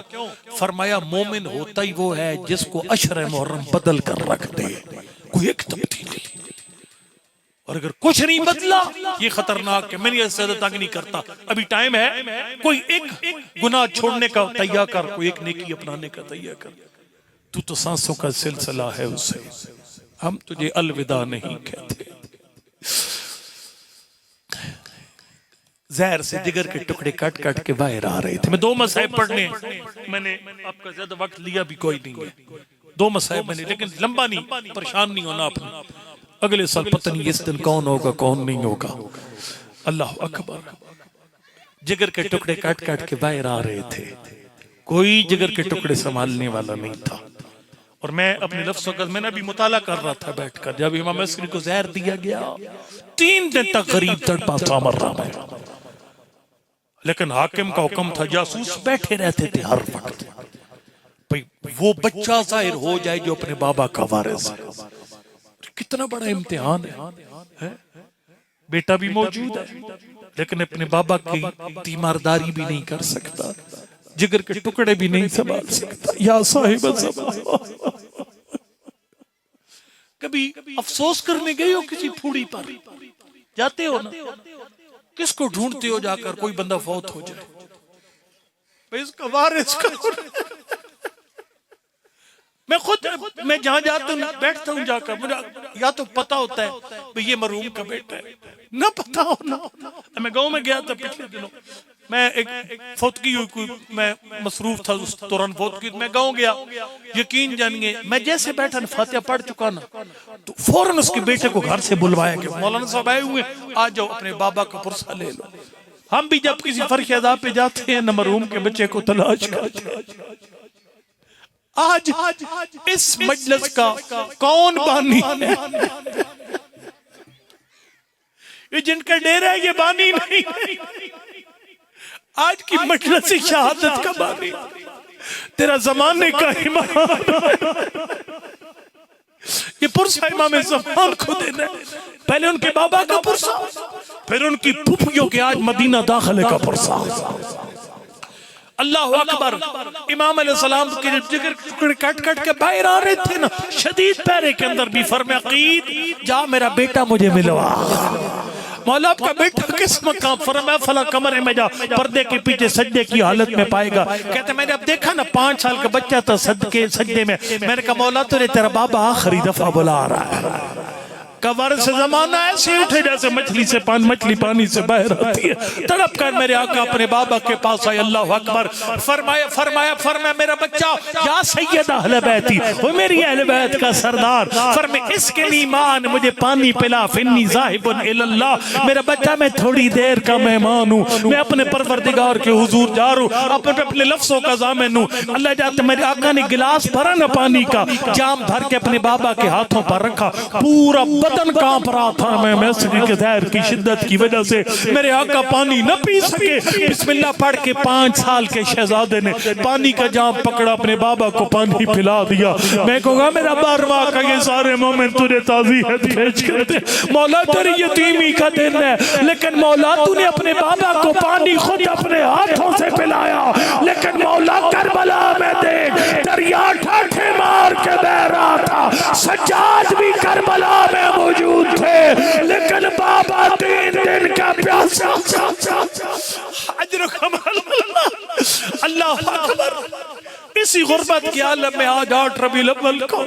फरमाया मोमिन होता ही वो है जिसको अशर मुहर्रम बदल कर रख दे, कोई एक तब्दीली, और अगर कुछ नहीं बदला ये खतरनाक है। मैं इससे ज्यादा तंग नहीं करता, अभी टाइम है, कोई एक गुनाह छोड़ने का तैयार कर, कोई एक नेकी अपनाने का तैयार कर। तू तो सांसों का सिलसिला है उसे, हम तुझे अलविदा नहीं कहते। जहर से जिगर के टुकड़े काट काट के बाहर आ रहे थे। मैं 2 मसाइब पढ़ने, मैंने आपका ज्यादा वक्त लिया भी कोई नहीं है, 2 मसाइब मैंने, लेकिन लंबा नहीं, परेशान नहीं होना आपने। अगले साल पता नहीं इस दिन कौन होगा कौन नहीं होगा। अल्लाह अकबर। जिगर के टुकड़े काट काट के बाहर आ रहे थे, कोई जिगर के टुकड़े संभालने वाला नहीं था। और मैं अपने लफ्ज़ों का मैंने अभी मुताला कर रहा था बैठकर, जब इमाम अस्करी को जहर दिया गया 3 दिन तक गरीब तड़पा था, मर रहा मैं, लेकिन हाकिम का हुक्म था जासूस बैठे रहते थे हर वक्त, भाई वो बच्चा जाहिर हो जाए जो अपने बाबा का वारिस है। कितना बड़ा इम्तिहान है? बेटा भी मौजूद है लेकिन अपने बाबा की तीमारदारी भी नहीं कर सकता, जिगर के टुकड़े भी नहीं संभाल सकता। या साहिब कभी अफसोस करने गए हो किसी फूड़ी पर? जाते हो ना, किसको ढूंढते हो जाकर? कोई बंदा फौत हो जाए, भाई इसका वारिस मैं खुद, मैं जहां जाता हूँ बैठता हूँ जाकर, मुझे या तो पता होता है भाई ये मरहूम का बेटा है, ना पता हो ना। मैं गांव में गया था पिछले दिनों, मैं एक फौत की हुई, मैं मसरूफ था उस दौरान फौत की, मैं गांव गया, यकीन जानिए मैं जैसे बैठा फातिहा पढ़ चुका ना, तो फौरन उसके बेटे को घर से बुलवाया कि मौलाना साहब आए हुए, आ जाओ अपने बाबा का पुरसा ले लो। हम भी जब किसी फर्क अदा पे जाते हैं न मरहूम के बच्चे को तलाश करते हैं। आज इस मजलिस का कौन बानी है? ये जिनका डेरा है ये बानी नहीं, आज की मजलिस शहादत का बानी तेरा जमाने का इमाम। ये पुरसा इमाम ज़मान को देना है, पहले उनके बाबा का पुरसा, फिर उनकी फूफियों के आज मदीना दाखिले का पुरसा। अल्लाह अकबर। इमाम अलैहिस्सलाम के जिगर टुकड़े काट काट के बाहर आ रहे थे ना, शदीद पैरे के अंदर भी फरमाया अकीद जा मेरा बेटा मुझे मिलवा। मौला आपका बेटा किस मकाम? फरमाया फला कमरे में जा, पर्दे के पीछे सजदे की हालत में पाएगा। कहते मैंने अब देखा ना 5 साल का बच्चा था सजदे में, मैंने कहा मौला तुझे तेरा बाबा आखिरी दफा बुला रहा है। कबर से जमाना ऐसे उठे जैसे मछली पानी से बाहर आती है, तड़प कर मेरे आका अपने बाबा के पास आए। अल्लाह अकबर। फरमाया मेरा बच्चा या सैयद अहले बैती, वो मेरी अहले बैत का सरदार, फरमाया इसके नीमान मुझे पानी पिला, फिन्नी ज़ाहिबुन इलल्लाह। मेरा बच्चा मैं थोड़ी देर का मेहमान हूँ, मैं अपने परवरदिगार के हुजूर जा रहा हूँ, अपने लफ्ज़ों का ज़ामिन हूँ। अल्लाह जाते मेरे आका ने गिलास भरा ना पानी का, जाम भर के अपने बाबा के हाथों पर रखा, पूरा बदन कांप रहा था। मैं मैसरी के जहर की शिद्दत की वजह से मेरे आका पानी न पी सके। बिस्मिल्लाह पढ़ के 5 साल के शहजादे ने पानी का जाम पकड़ा, अपने बाबा को पानी पिला दिया। मैं कहूँगा मेरा 12वां का ये सारे मोमेंट तुझे ताज़ीहत भेज कर दे। मौला तेरी यतीमी का दिन है, लेकिन मौला तूने अपने बाबा को पानी खुद अपने हाथों से पिलाया। लेकिन मौला करबला में देख दरिया ठाठे मार के बह रहा था, सज्जाद भी करबला में मौजूद थे, लेकिन बाबा 3 दिन का प्यासा। अल्लाह अकबर। इस इसी गुर्बत के आलम में आज 8 रबीउल अव्वल को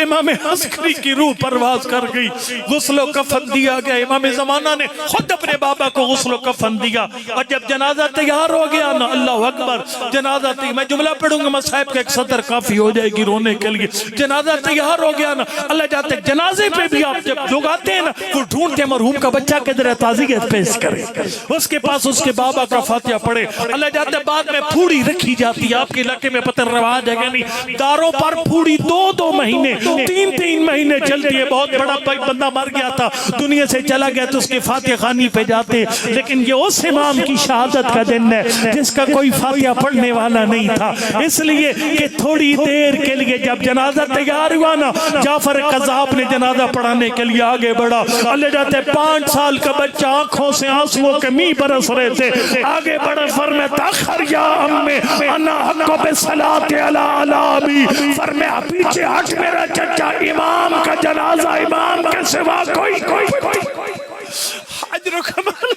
इमाम अस्करी की रूह परवाज कर गई, गुस्ल कफन दिया गया। इमाम ज़माना ने खुद अपने बाबा को गुस्ल कफन दिया और जब जनाजा तैयार हो गया ना, अल्लाह अकबर, जनाजा मैं जुमला पढ़ूंगा मसाहिब का एक सदर काफी हो जाएगी रोने के लिए। जनाजा तैयार हो गया ना, अल्लाह जाते जनाजे पे भी आप जब लोग आते हैं ना, वो ढूंढते मरहूम का बच्चा किधर है, ताज़ियत पेश करे, उसके पास उसके बाबा का फातिहा पढ़े। अल्लाह जाते बाद में फूड़ी रखी जाती है, आपके इलाके में पता रवाज है क्या नहीं, दारों पर फूड़ी 2-2 महीने 3-3 महीने चलती है। बहुत बड़ा बंदा मर गया था, दुनिया से चला गया तो उसके फातिहा खानी पे जाते, लेकिन ये उस इमाम की शहादत का दिन है जिसका कोई फातिहा पढ़ने वाला नहीं था, इसलिए कि थोड़ी देर के लिए जब जनाजा तैयार हुआ ना, जाफर कज़्ज़ाब ने जनाजा पढ़ाने के लिए आगे बढ़ा। अल्लाह जाते 5 साल का बच्चा आंखों से आंसुओं के मींह बरस रहे थे, आगे बढ़ा फरमाया ताखर या अम्मे अन्ना हक्को बिस्सलाति अला अलाबी, फरमाया पीछे हट मेरा चचा, इमाम का जनाजा इमाम के सिवा कोई हजर कमाल।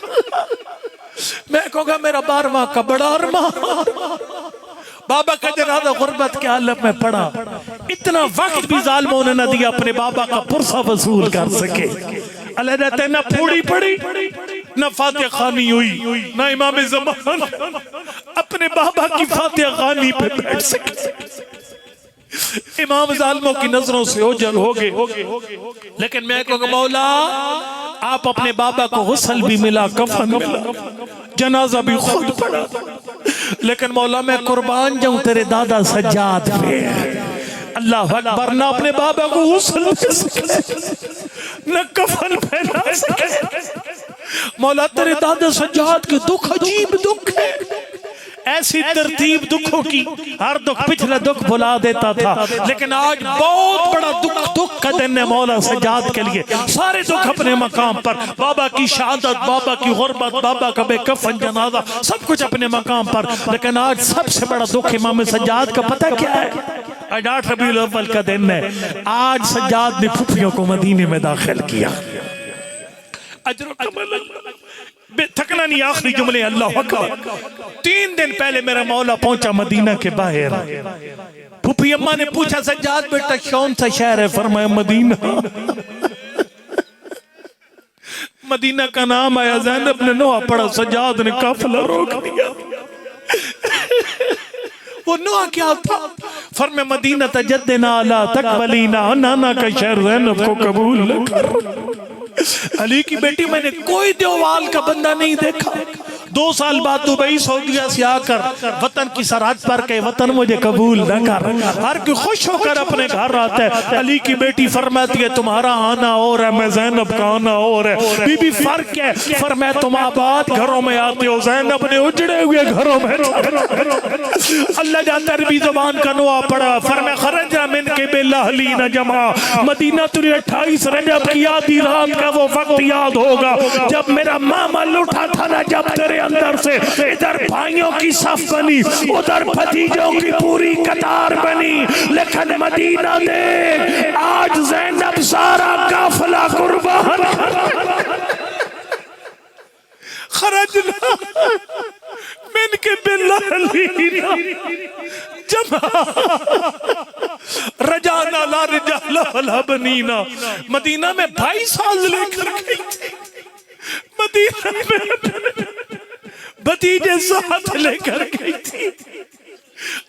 मैं कहूँगा मेरा 12वां का बड़ा अरमान, बाबा का जनाजा गुर्बत के आलम में पड़ा, इतना वक्त भी जालिमों ने न दिया अपने बाबा का पुरसा वसूल कर सके। अल्लाह रहते न फूड़ी पड़ी, न फातिहा खानी हुई, न इमाम ज़मान अपने बाबा की फातिहा खानी पे बैठ सके। इमाम जालिमों की नजरों से ओझल हो गए, लेकिन मैं कहूँगा मौला आप अपने बाबा को गुस्ल भी मिला, कफन मिला, जनाजा भी खुद पढ़ा, लेकिन मौला मैं कुर्बान जाऊं तेरे दादा सज्जाद पे। अल्लाह अकबर, ना अपने बाबा को गुस्ल न कफन पहना सके। मौला तेरे दादा सज्जाद के दुख अजीब दुख है, ऐसी तरतीब दुखों की, हर दुख पिछला दुख भुला देता था, लेकिन आज बहुत बड़ा दुख का दिन है मौला सज्जाद के लिए। सारे दुख अपने मकाम पर, बाबा की शहादत, बाबा की गुर्बत, बाबा का बेकफन जनाजा, सब कुछ अपने मकाम पर, लेकिन आज सबसे बड़ा दुख इमाम सज्जाद का पता क्या है? आज 8 रबीउल अव्वल का दिन है, आज सज्जाद ने फुफियों को मदीने में दाखिल किया। थकना नहीं, आखिरी जुमले अल्लाह अकबर। 3 दिन पहले मेरा मौला पहुंचा मदीना के बाहर, फूफी अम्मा ने पूछा सज्जाद बेटा कौन सा शहर है? फरमाया मदीना। मदीना का नाम आया, ज़ैनब ने नोहा पढ़ा, सज्जाद ने काफिला रोक दिया। वो नोहा क्या था? फरमाया मदीना तजद्दना अला तकबलीना, नाना का शहर ज़ैनब को कबूल न कर। अली की बेटी मैंने कोई देवाल का बंदा नहीं देखा। 2 साल बाद दुबई सऊदीया से आकर वतन की सरहद पर के वतन मुझे कबूल न कर। हर कोई खुश होकर अपने घर आता है। अली की बेटी फरमाती है तुम्हारा आना और है, मैं ज़ैनब का आना और है। बीबी फर्क है, फरमाया तुम आबाद घरों में आते हो, ज़ैनब ने उजड़े हुए घरों में। अल्लाह जाता अरबी ज़बान का नुआ पड़ा, फरमाया खरजा मिन के बिल्लाहली न जमा, मदीना तुझे 28 रजब की आधी रात का वो वक्त याद होगा जब मेरा मामा लुटा था ना, जब तेरे अंदर से इधर भाइयों की सफ बनी, उधर भतीजों की पूरी कतार बनी। लेकिन मदीना देख आज ज़ैनब सारा काफिला कुर्बान खरजना मिन के बिल्लाहलीना जमा रजाना ला रिजाला वला बनीना। मदीना में 22 साल लेकर गई थी, मदीना में भतीजे साथ लेकर गई थी,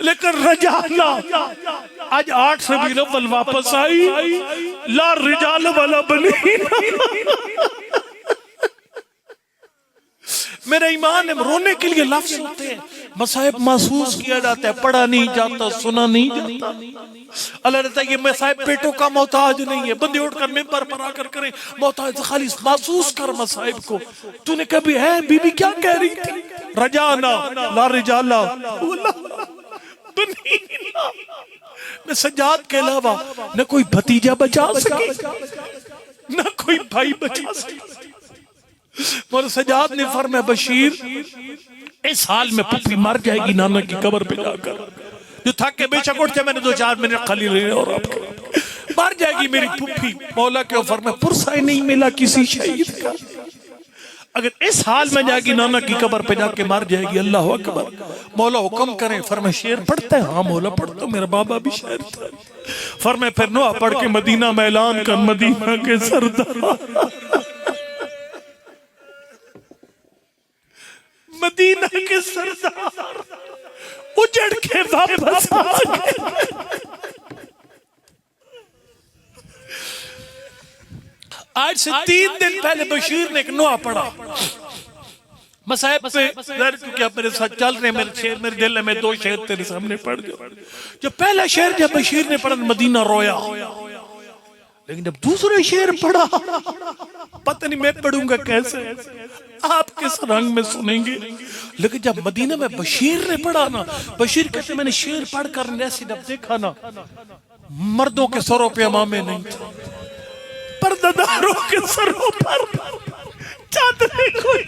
लेकिन रजाना आज 8 रबीउल अव्वल वापस आई, ला रिजाल वाला बनीना। मेरा ईमान है, रोने के लिए लफ्ज़ होते हैं, मसाइब महसूस किया जाता है, पढ़ा नहीं जाता, सुना नहीं जाता। अल्लाह रहता है ये मसाइब पेटों का मोहताज नहीं है, बंदे उठकर मिंबर पर आकर करें मोहताज, खाली महसूस कर मसाइब को। तूने कभी है बीबी क्या कह रही थी? रजाना ला रिजाला बनीना। मैं सज्जाद के अलावा न कोई भतीजा बचा सके, न कोई भाई बचा सके। मौला सज्जाद ने फरमाया बशीर इस हाल में पुप्पी मर जाएगी नाना की कब्र पे जाकर, जो थक के बेशक उठते मैंने 2-4 मिनट खाली रहे और आपके मर जाएगी मेरी पुप्पी। मौला के फरमाया पुरसा ही नहीं मिला किसी शहीद का। अगर इस हाल में जाएगी नाना की कब्र पे जाके मर जाएगी, अल्लाह अकबर, मौला हुक्म करें, फरमाए शेर पढ़ता है? हाँ मौला पढ़ता, मेरा बाबा भी शेर था। फरमाए फिर नुआ पढ़ के मदीना में ऐलान कर, मदीना के सरदार, मदीना के सरदार उजड़ के वापस आ गए। आज से 3 दिन पहले बशीर ने एक नुआ पढ़ा मसाइब पे, क्योंकि आप मेरे साथ चल रहे हैं, मेरे शेर मेरे दिल में 2 शेर तेरे सामने पढ़ गए। जो पहला शेर जब बशीर ने पढ़ा, मदीना रोया, लेकिन जब दूसरा शेर पढ़ा, पता नहीं मैं पढ़ूंगा कैसे, आप किस रंग में सुनेंगे। लेकिन जब मदीना में बशीर ने पढ़ा ना, बशीर कहते मैंने शेर पढ़कर ऐसे जब देखा ना, मर्दों के सरों पे अमामे नहीं था, पर्दादारों के सरों पर चादरें कोई,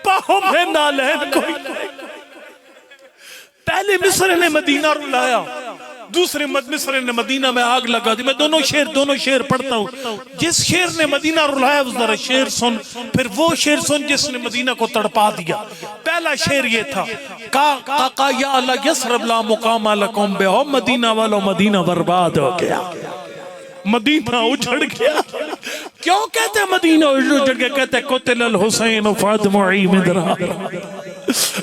पाहों में नालैन कोई। पहले मिस्र ने मदीना रुलाया, दूसरे मिस्र ने मदीना में आग लगा दी। मैं दोनों शेर पढ़ता हूँ। जिस शेर ने मदीना रुलाया उस जरा शेर सुन, फिर वो शेर सुन जिसने मदीना को तड़पा दिया। पहला शेर ये था, का या अल्लाह यसरब ला मुकाम लकुम बेहो, मदीना वालों मदीना बर्बाद हो गया, मदीना उजड़ गया। क्यों कहते मदीना उजड़ गया? कहते कुतिल अल हुसैन फातिमुई मिदरा,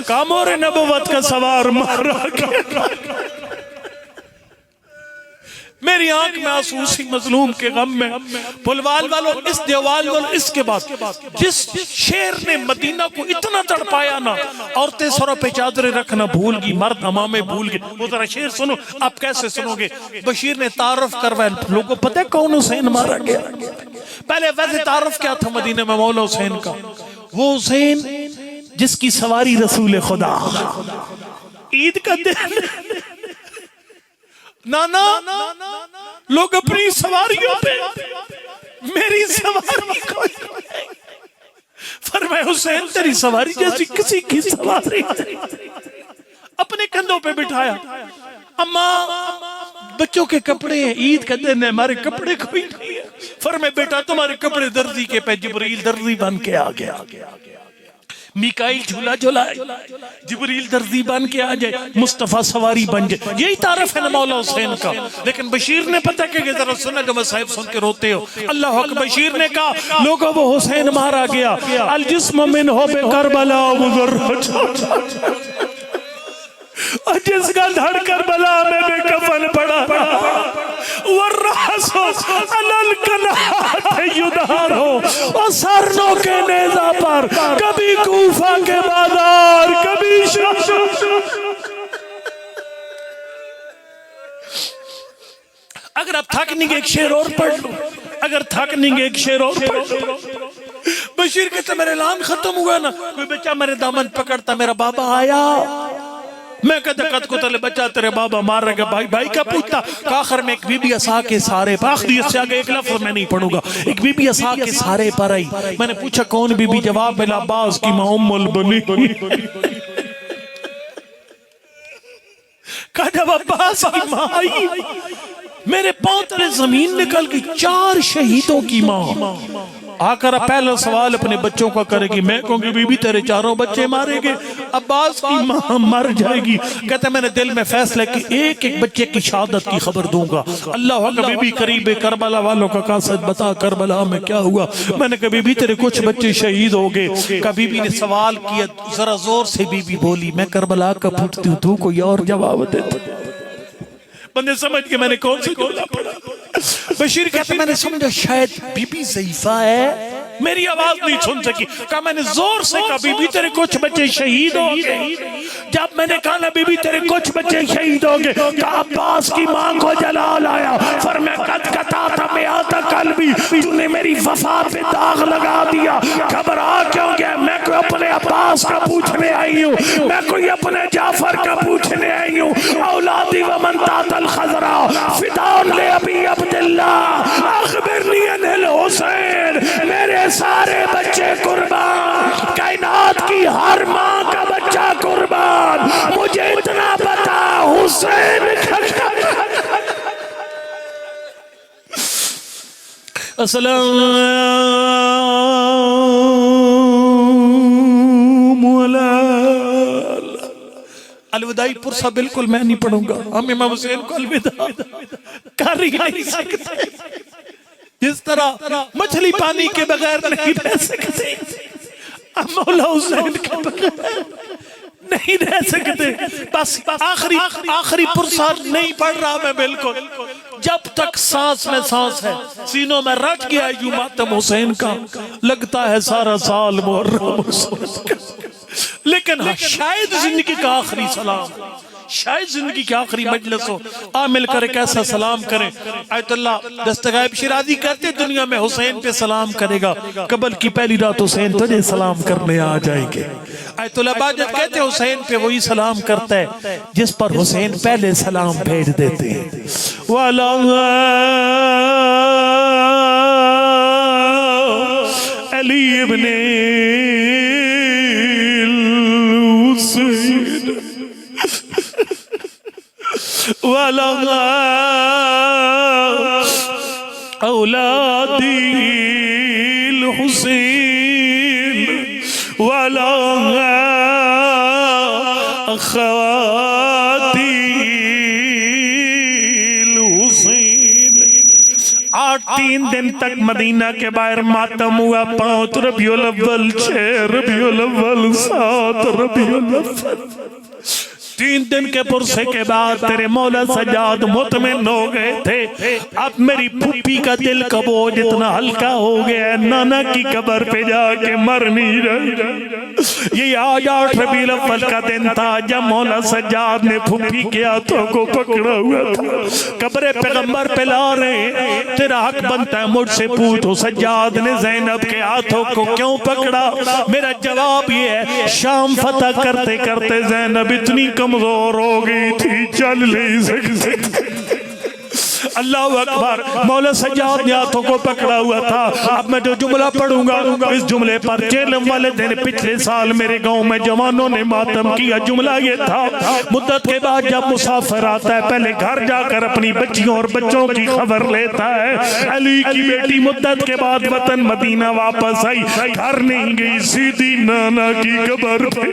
कामोर नबुवत का सवार मारा गया। मेरी आंख में आंसू उसी मजलूम के गम में। पुलवाल वालों, इस देवाल वालों, इसके बाद जिस शेर ने मदीना को इतना तड़पाया ना, औरतें सरों पे चादरें रखना भूल गई, मर्द हमामे भूल गए। वो जरा शेर सुनो, आप कैसे सुनोगे? बशीर ने तारुफ करवाया, लोगों को पता है कौन हुसैन मारा गया? पहले वैसे तारुफ क्या था मदीने में मौला हुसैन का? वो हुसैन जिसकी सवारी रसूल खुदा, ईद का दिन नाना लोग अपनी सवारियों पे, मेरी सवारी कोई नहीं। फरमाए हुसैन तेरी सवारी जैसी किसी की सवारी। अपने कंधों पे बिठाया, अम्मा बच्चों के कपड़े हैं, ईद का दिन है, हमारे कपड़े कोई नहीं है। फरमाए बेटा तुम्हारे कपड़े दर्जी के पे, जिब्रील दर्जी बन के आ गया, मिकाईल झूला झुलाए, जिब्रील दर्जी बन के आ जाए, मुस्तफा सवारी बन जाए। यही तारफ है ना मौला हुसैन का। लेकिन बशीर ने पता कि जरा सुना, जो मैं साहिब सुन के रोते हो, अल्लाह हक। बशीर ने कहा लोगों वो हुसैन मारा गया, अल जिस्म मिन हो बे करबला मुजर्रज, और जिसका धड़ करबला में बेकफन पड़ा, वर्रासो अलल कनात युदार हो, और सरनों के नेज़ा पर, कभी कूफा के बाजार, कभी अगर आप थक नहीं एक शेर और पढ़ लो, अगर थक नहीं एक शेर और पढ़ लो। बशीर कहते मेरा ऐलान खत्म हुआ ना, कोई बच्चा मेरे दामन पकड़ता, मेरा बाबा आया, मैं कहता कद को तले बच्चा तेरे बाबा मार रहा, भाई भाई का पूछता। आखिर में एक बीबी असा के सारे आखिरी से आगे एक लफ्ज मैं नहीं पढ़ूंगा, एक बीबी असा के सारे पर आई। मैंने पूछा कौन बीबी? जवाब मिला अब्बास की मां उम्मुल बनी। कहा जब अब्बास की मां आई, मेरे पांव तले जमीन निकल गई। 4 शहीदों की मां आकर पहला सवाल अपने बच्चों का करेगी। मैं कहूंगी बीबी तेरे 4 बच्चे मारेंगे, अब्बास की मां मर जाएगी। कहते मैंने दिल में फैसला कि एक एक बच्चे की शहादत की खबर दूंगा। अल्लाह का बीबी करीब करबला वालों का कासद बता, करबला में क्या हुआ? मैंने कहा बीबी तेरे कुछ बच्चे शहीद हो गए। का बीबी ने सवाल किया, जरा जोर से बीबी बोली, मैं करबला का पूछती हूँ, तू कोई और जवाब दे। बंदे समझ के मैंने कौन सी गोला पढ़ा। बशीर कहते मैंने समझा शायद बीबी ज़ईफ़ा है, मेरी आवाज नहीं सुन सकी। कहा मैंने जोर से कहा बीबी तेरे कुछ बच्चे शहीद हो गए। जब मैंने कहा ना बीबी तेरे कुछ बच्चे शहीद हो गए, कहा अब्बास की मां को जलाल आया। फिर मैं कद कता था मैं आता कल भी, तूने मेरी वफा पे दाग लगा दिया। घबरा क्यों गया? मैं कोई अपने अब्बास का पूछने आई हूँ, मैं कोई अपने जाफर का पूछने आई हूँ। औलादी व मन तातल खजरा फिदाउन ले अबी अब्दुल्ला अखबिरनी अनिल हुसैन, मेरे सारे बच्चे कुर्बान, कायनात की हर माँ का बच्चा कुर्बान, मुझे इतना पता हुसैन। अस्सलाम अलविदाई पुरसा बिल्कुल मैं नहीं पढ़ूंगा, हम इमाम हुसैन को अलविदा कर ही नहीं सकते। जिस तरह मछली पानी के बगैर नहीं रह सकते, हम मौला हुसैन के बगैर नहीं रह सकते। बस आखिरी पुरसा नहीं पढ़ रहा मैं बिल्कुल, जब तक सांस में सांस है, सीनों में रट गया यूं मातम हुसैन का, लगता है सारा साल मुहर्रम हुसैन का। लेकिन हाँ, शायद जिंदगी का आखिरी सलाम, शायद जिंदगी की आखिरी मजलिस हो, आ मिलकर एक ऐसा सलाम करें। आयतुल्लाह दस्तगायब शिराजी कहते दुनिया में हुसैन पे सलाम करेगा, कबल की पहली रात हुसैन तुझे सलाम करने आ जाएंगे। आयतुल्लाह बाजत कहते हुसैन पे वही सलाम करता है जिस पर हुसैन पहले सलाम भेज देते हैं। वाला अली इब्ने वाला औलादिल हुसैन वाला अख़वातिल हुसैन। 3 दिन तक मदीना के बाहर मातम हुआ। 5 रबीउल अव्वल, 6 रबीउल अव्वल, 7 रबीउल अव्वल। 3 दिन के पुरसे के बाद तेरे मौला सज्जाद मुतमिन हो गए थे। अब मेरी फूफी का दिल का बोझ इतना हल्का हो गया, नाना की कब्र पे जाके मर नहीं रही। ये आज 8 रबीउल अव्वल का दिन था जब मौला सज्जाद ने फूफी के हाथों को पकड़ा हुआ था, कब्र पैगंबर पे ला रहे। तेरा हक बनता है मुझसे पूछ, सज्जाद ने ज़ैनब के हाथों को क्यों पकड़ा? मेरा जवाब ये है, शाम फतह करते करते ज़ैनब इतनी कमजोर हो गई थी, चल नहीं सकती। अल्लाह अकबर। मौला सज्जाद ने हाथों को पकड़ा हुआ था। अब मैं जो जुमला पढ़ूंगा, इस जुमले पर जेलम वाले दिन पिछले साल मेरे गांव में जवानों ने मातम किया। जुमला ये था, मुद्दत के बाद जब मुसाफिर आता है पहले घर जाकर अपनी बच्चियों और बच्चों की खबर लेता है। अली की बेटी मुद्दत के बाद वतन मदीना वापस आई, घर नहीं गई, सीधी नाना की कब्र पे।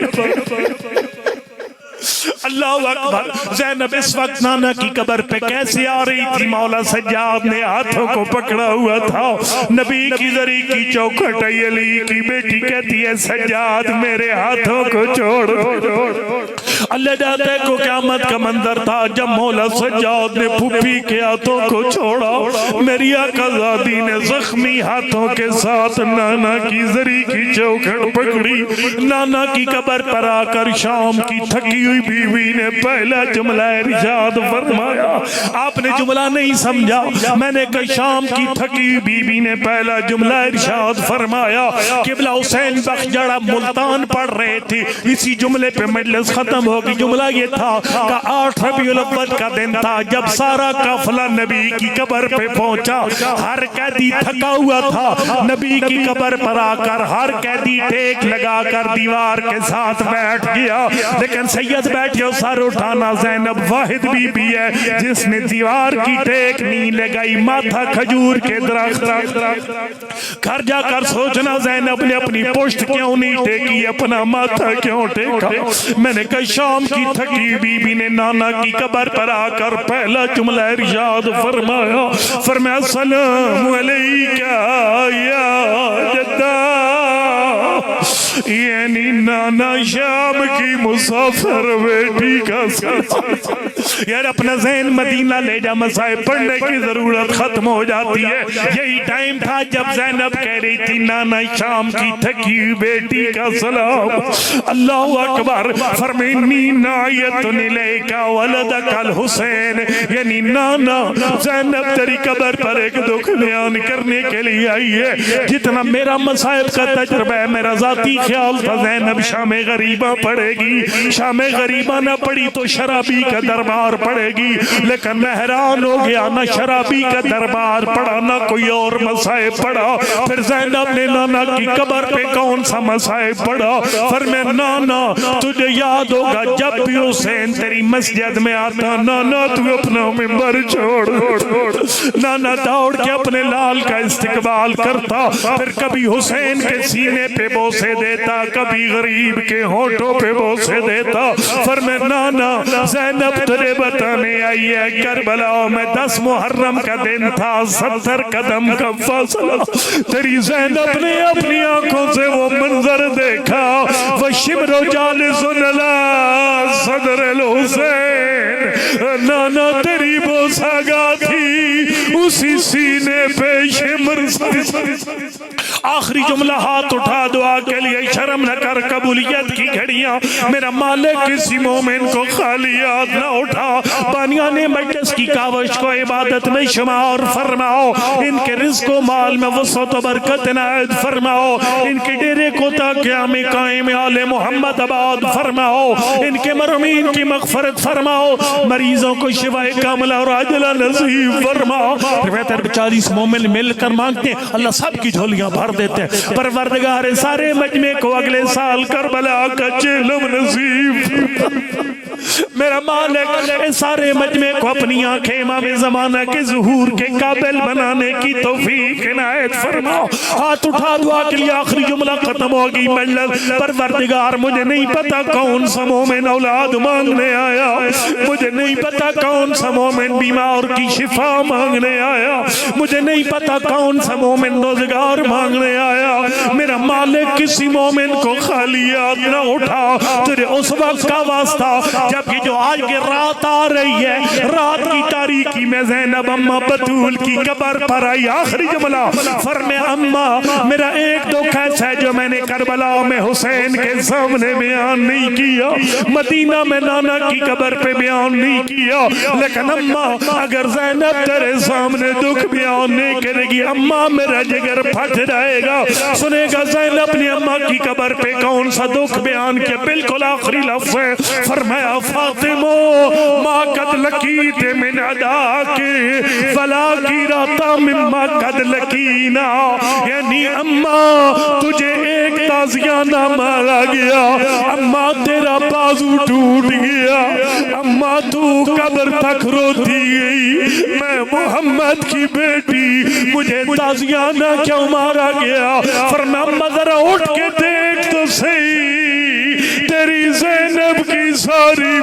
अल्लाह अकबर। ज़ैनब इस वक्त नाना की कब्र पे कैसे आ रही थी? मौला सज्जाद ने हाथों को पकड़ा हुआ था। नबी की जरी की चौखट आई, अली की बेटी कहती है सज्जाद मेरे हाथों को छोड़। अल्लाह जाते को क़यामत का मंजर था जब मौला सज्जाद ने फूफी के हाथों को छोड़ा। मेरी आकाज़ादी ने जख्मी हाथों के साथ नाना की जरी की चौखट पकड़ी। नाना की कब्र पर आकर शाम की थकी हुई बीवी ने पहला जुमला इरशाद फरमाया। आपने जुमला नहीं समझा, मैंने कहा शाम की थकी बीवी ने पहला जुमला इरशाद फरमाया। किबला हुसैन बख्श जड़ा मुल्तान पढ़ रहे थे, इसी जुमले पे मजलिस खत्म होगी। जुमला ये था कि 8 रबीउल अव्वल का दिन था जब सारा काफिला नबी की कब्र पे पहुंचा। हर कैदी थका हुआ था, नबी की कब्र पर आकर हर कैदी टेक लगाकर दीवार के साथ बैठ गया। लेकिन सैयद बैठे सर उठाना, ज़ैनब वाहिद बीबी है जिसने दीवार की टेक नहीं लगाई, माथा खजूर के दरख्त। घर जाकर सोचना ज़ैनब ने अपनी पुश्त क्यों नहीं टेकी, अपना माथा क्यों टेका। मैंने कहा शाम की थकी बीबी ने नाना की कब्र पर आकर पहला जुमला इरशाद फरमाया। फरमाया सलाम अलैका या जद्दा, यानी नाना शाम की मुसाफिर बेटी का यार अपना ज़हन मदीना ले जा, मसाए पढ़ने की जरूरत खत्म हो जाती है। यही टाइम था जब ज़ैनब कह रही थी नाना शाम की थकी बेटी का सलाम। अल्लाह अकबर। फरमानी नायतुन इलैका वलदकल हुसैन, यानी नाना ज़ैनब तेरी कब्र पर एक दुख बयान करने के लिए आई है। जितना मेरा मसाइब का तजुर्बा है, मेरा जाती ख्याल था ज़ैनब शाम गरीबा पड़ेगी। शाम गरीबा ना पड़ी तो शराबी का दरबार पड़ेगी। लेकिन मैं हैरान हो गया, ना शराबी का दरबार पड़ा ना कोई और मसाइब पड़ा। फिर ज़ैनब ने नाना की कब्र पे कौन सा मसाइब पड़ा? फिर मैं नाना तुझे याद होगा जब भी हुसैन तेरी मस्जिद में आता, नाना तू अपना मिंबर छोड़। नाना दौड़ के अपने लाल का इस्तिकबाल करता, फिर कभी हुसैन के सीने पे बोसे देता, कभी गरीब के होठों पे बोसे देता। फरमाया नाना ज़ैनब तुझे बताने आई है, करबला में 10 मुहर्रम का दिन था, 70 कदम का फासला। तेरी ज़ैनब ने अपनी आंखों से वो मंजर देखा, वो शिमरो जालिसुन अला सदरिल हुसैन। नाना तेरी बोसागा थी उसी सीने पे शिमर। आखिरी जुमला हाथ उठा दुआ के लिए, शर्म न कर कबूलियत की घड़ियां, मेरा मालिक किसी मोमिन को खाली हाथ न उठा। बानिया ने मजलिस की कावश को इबादत में शुमार फरमाओ, इनके रिज़्क़ माल में वसअत बरकत इनायत फरमाओ, इनके डेरे को ताक़याम कायम आले मोहम्मद आबाद फरमाओ, इनके मरमीन की मग़फ़िरत फरमाओ, मरीजों को शिफाए कामिला और आजिला नसीब फरमाओ। 40 मोमिन मिलकर मांगते हैं, अल्लाह सब की झोलियां भर देते हैं। परवरदिगार सारे मजमे को अगले साल करबला का चिल्म नसीब। मेरा मालिक सारे मजमे को अपनी आंखें इमाम ज़माना के ज़ुहूर के काबिल बनाने की तौफीक इनायत फरमाओ। हाथ उठा दुआ के लिए, आखिरी जुमला खत्म होगी मजलिस। परवरदिगार मुझे नहीं पता कौन सा मोमिन औलाद मांगने आया, मुझे नहीं पता कौन सा मोमिन बीमार की शिफा मांगने आया, मुझे नहीं पता कौन सा मोमिन रोजगार मांगने आया। मेरा मालिक किसी मोमिन को खाली हाथ न उठा, तेरे उस वक्त का वास्ता जबकि जो आज की रात आ रही है, रात की तारीकी में ज़ैनब अम्मा बतूल की कब्र पर आई। आखिरी जुमला फरमाया, अम्मा मेरा एक दुख ऐसा है जो मैंने करबला में हुसैन के सामने बयान नहीं किया, मदीना में नाना की कब्र पे बयान नहीं किया, लेकिन अम्मा अगर ज़ैनब तेरे सामने दुख बयान नहीं करेगी, अम्मा मेरा जिगर फट जाएगा। सुनेगा ज़ैनब अपनी अम्मा की कब्र पे कौन सा दुख बयान किया, बिल्कुल आखिरी लफ्ज़ है। फरमाया फातिमो माँ कद लकीते मिन अदा के फला की राता मिम्मा कद लकीना, यानी अम्मा तुझे एक ताज़ियाना मारा गया, अम्मा तेरा बाजू टूट गया, अम्मा तू कब्र तक रोती गई, मैं मोहम्मद की बेटी, मुझे ताज़ियाना क्यों मारा गया। फरमाया अम्मा जरा उठ के देख तो सही, तेरी ज़ैनब की सारी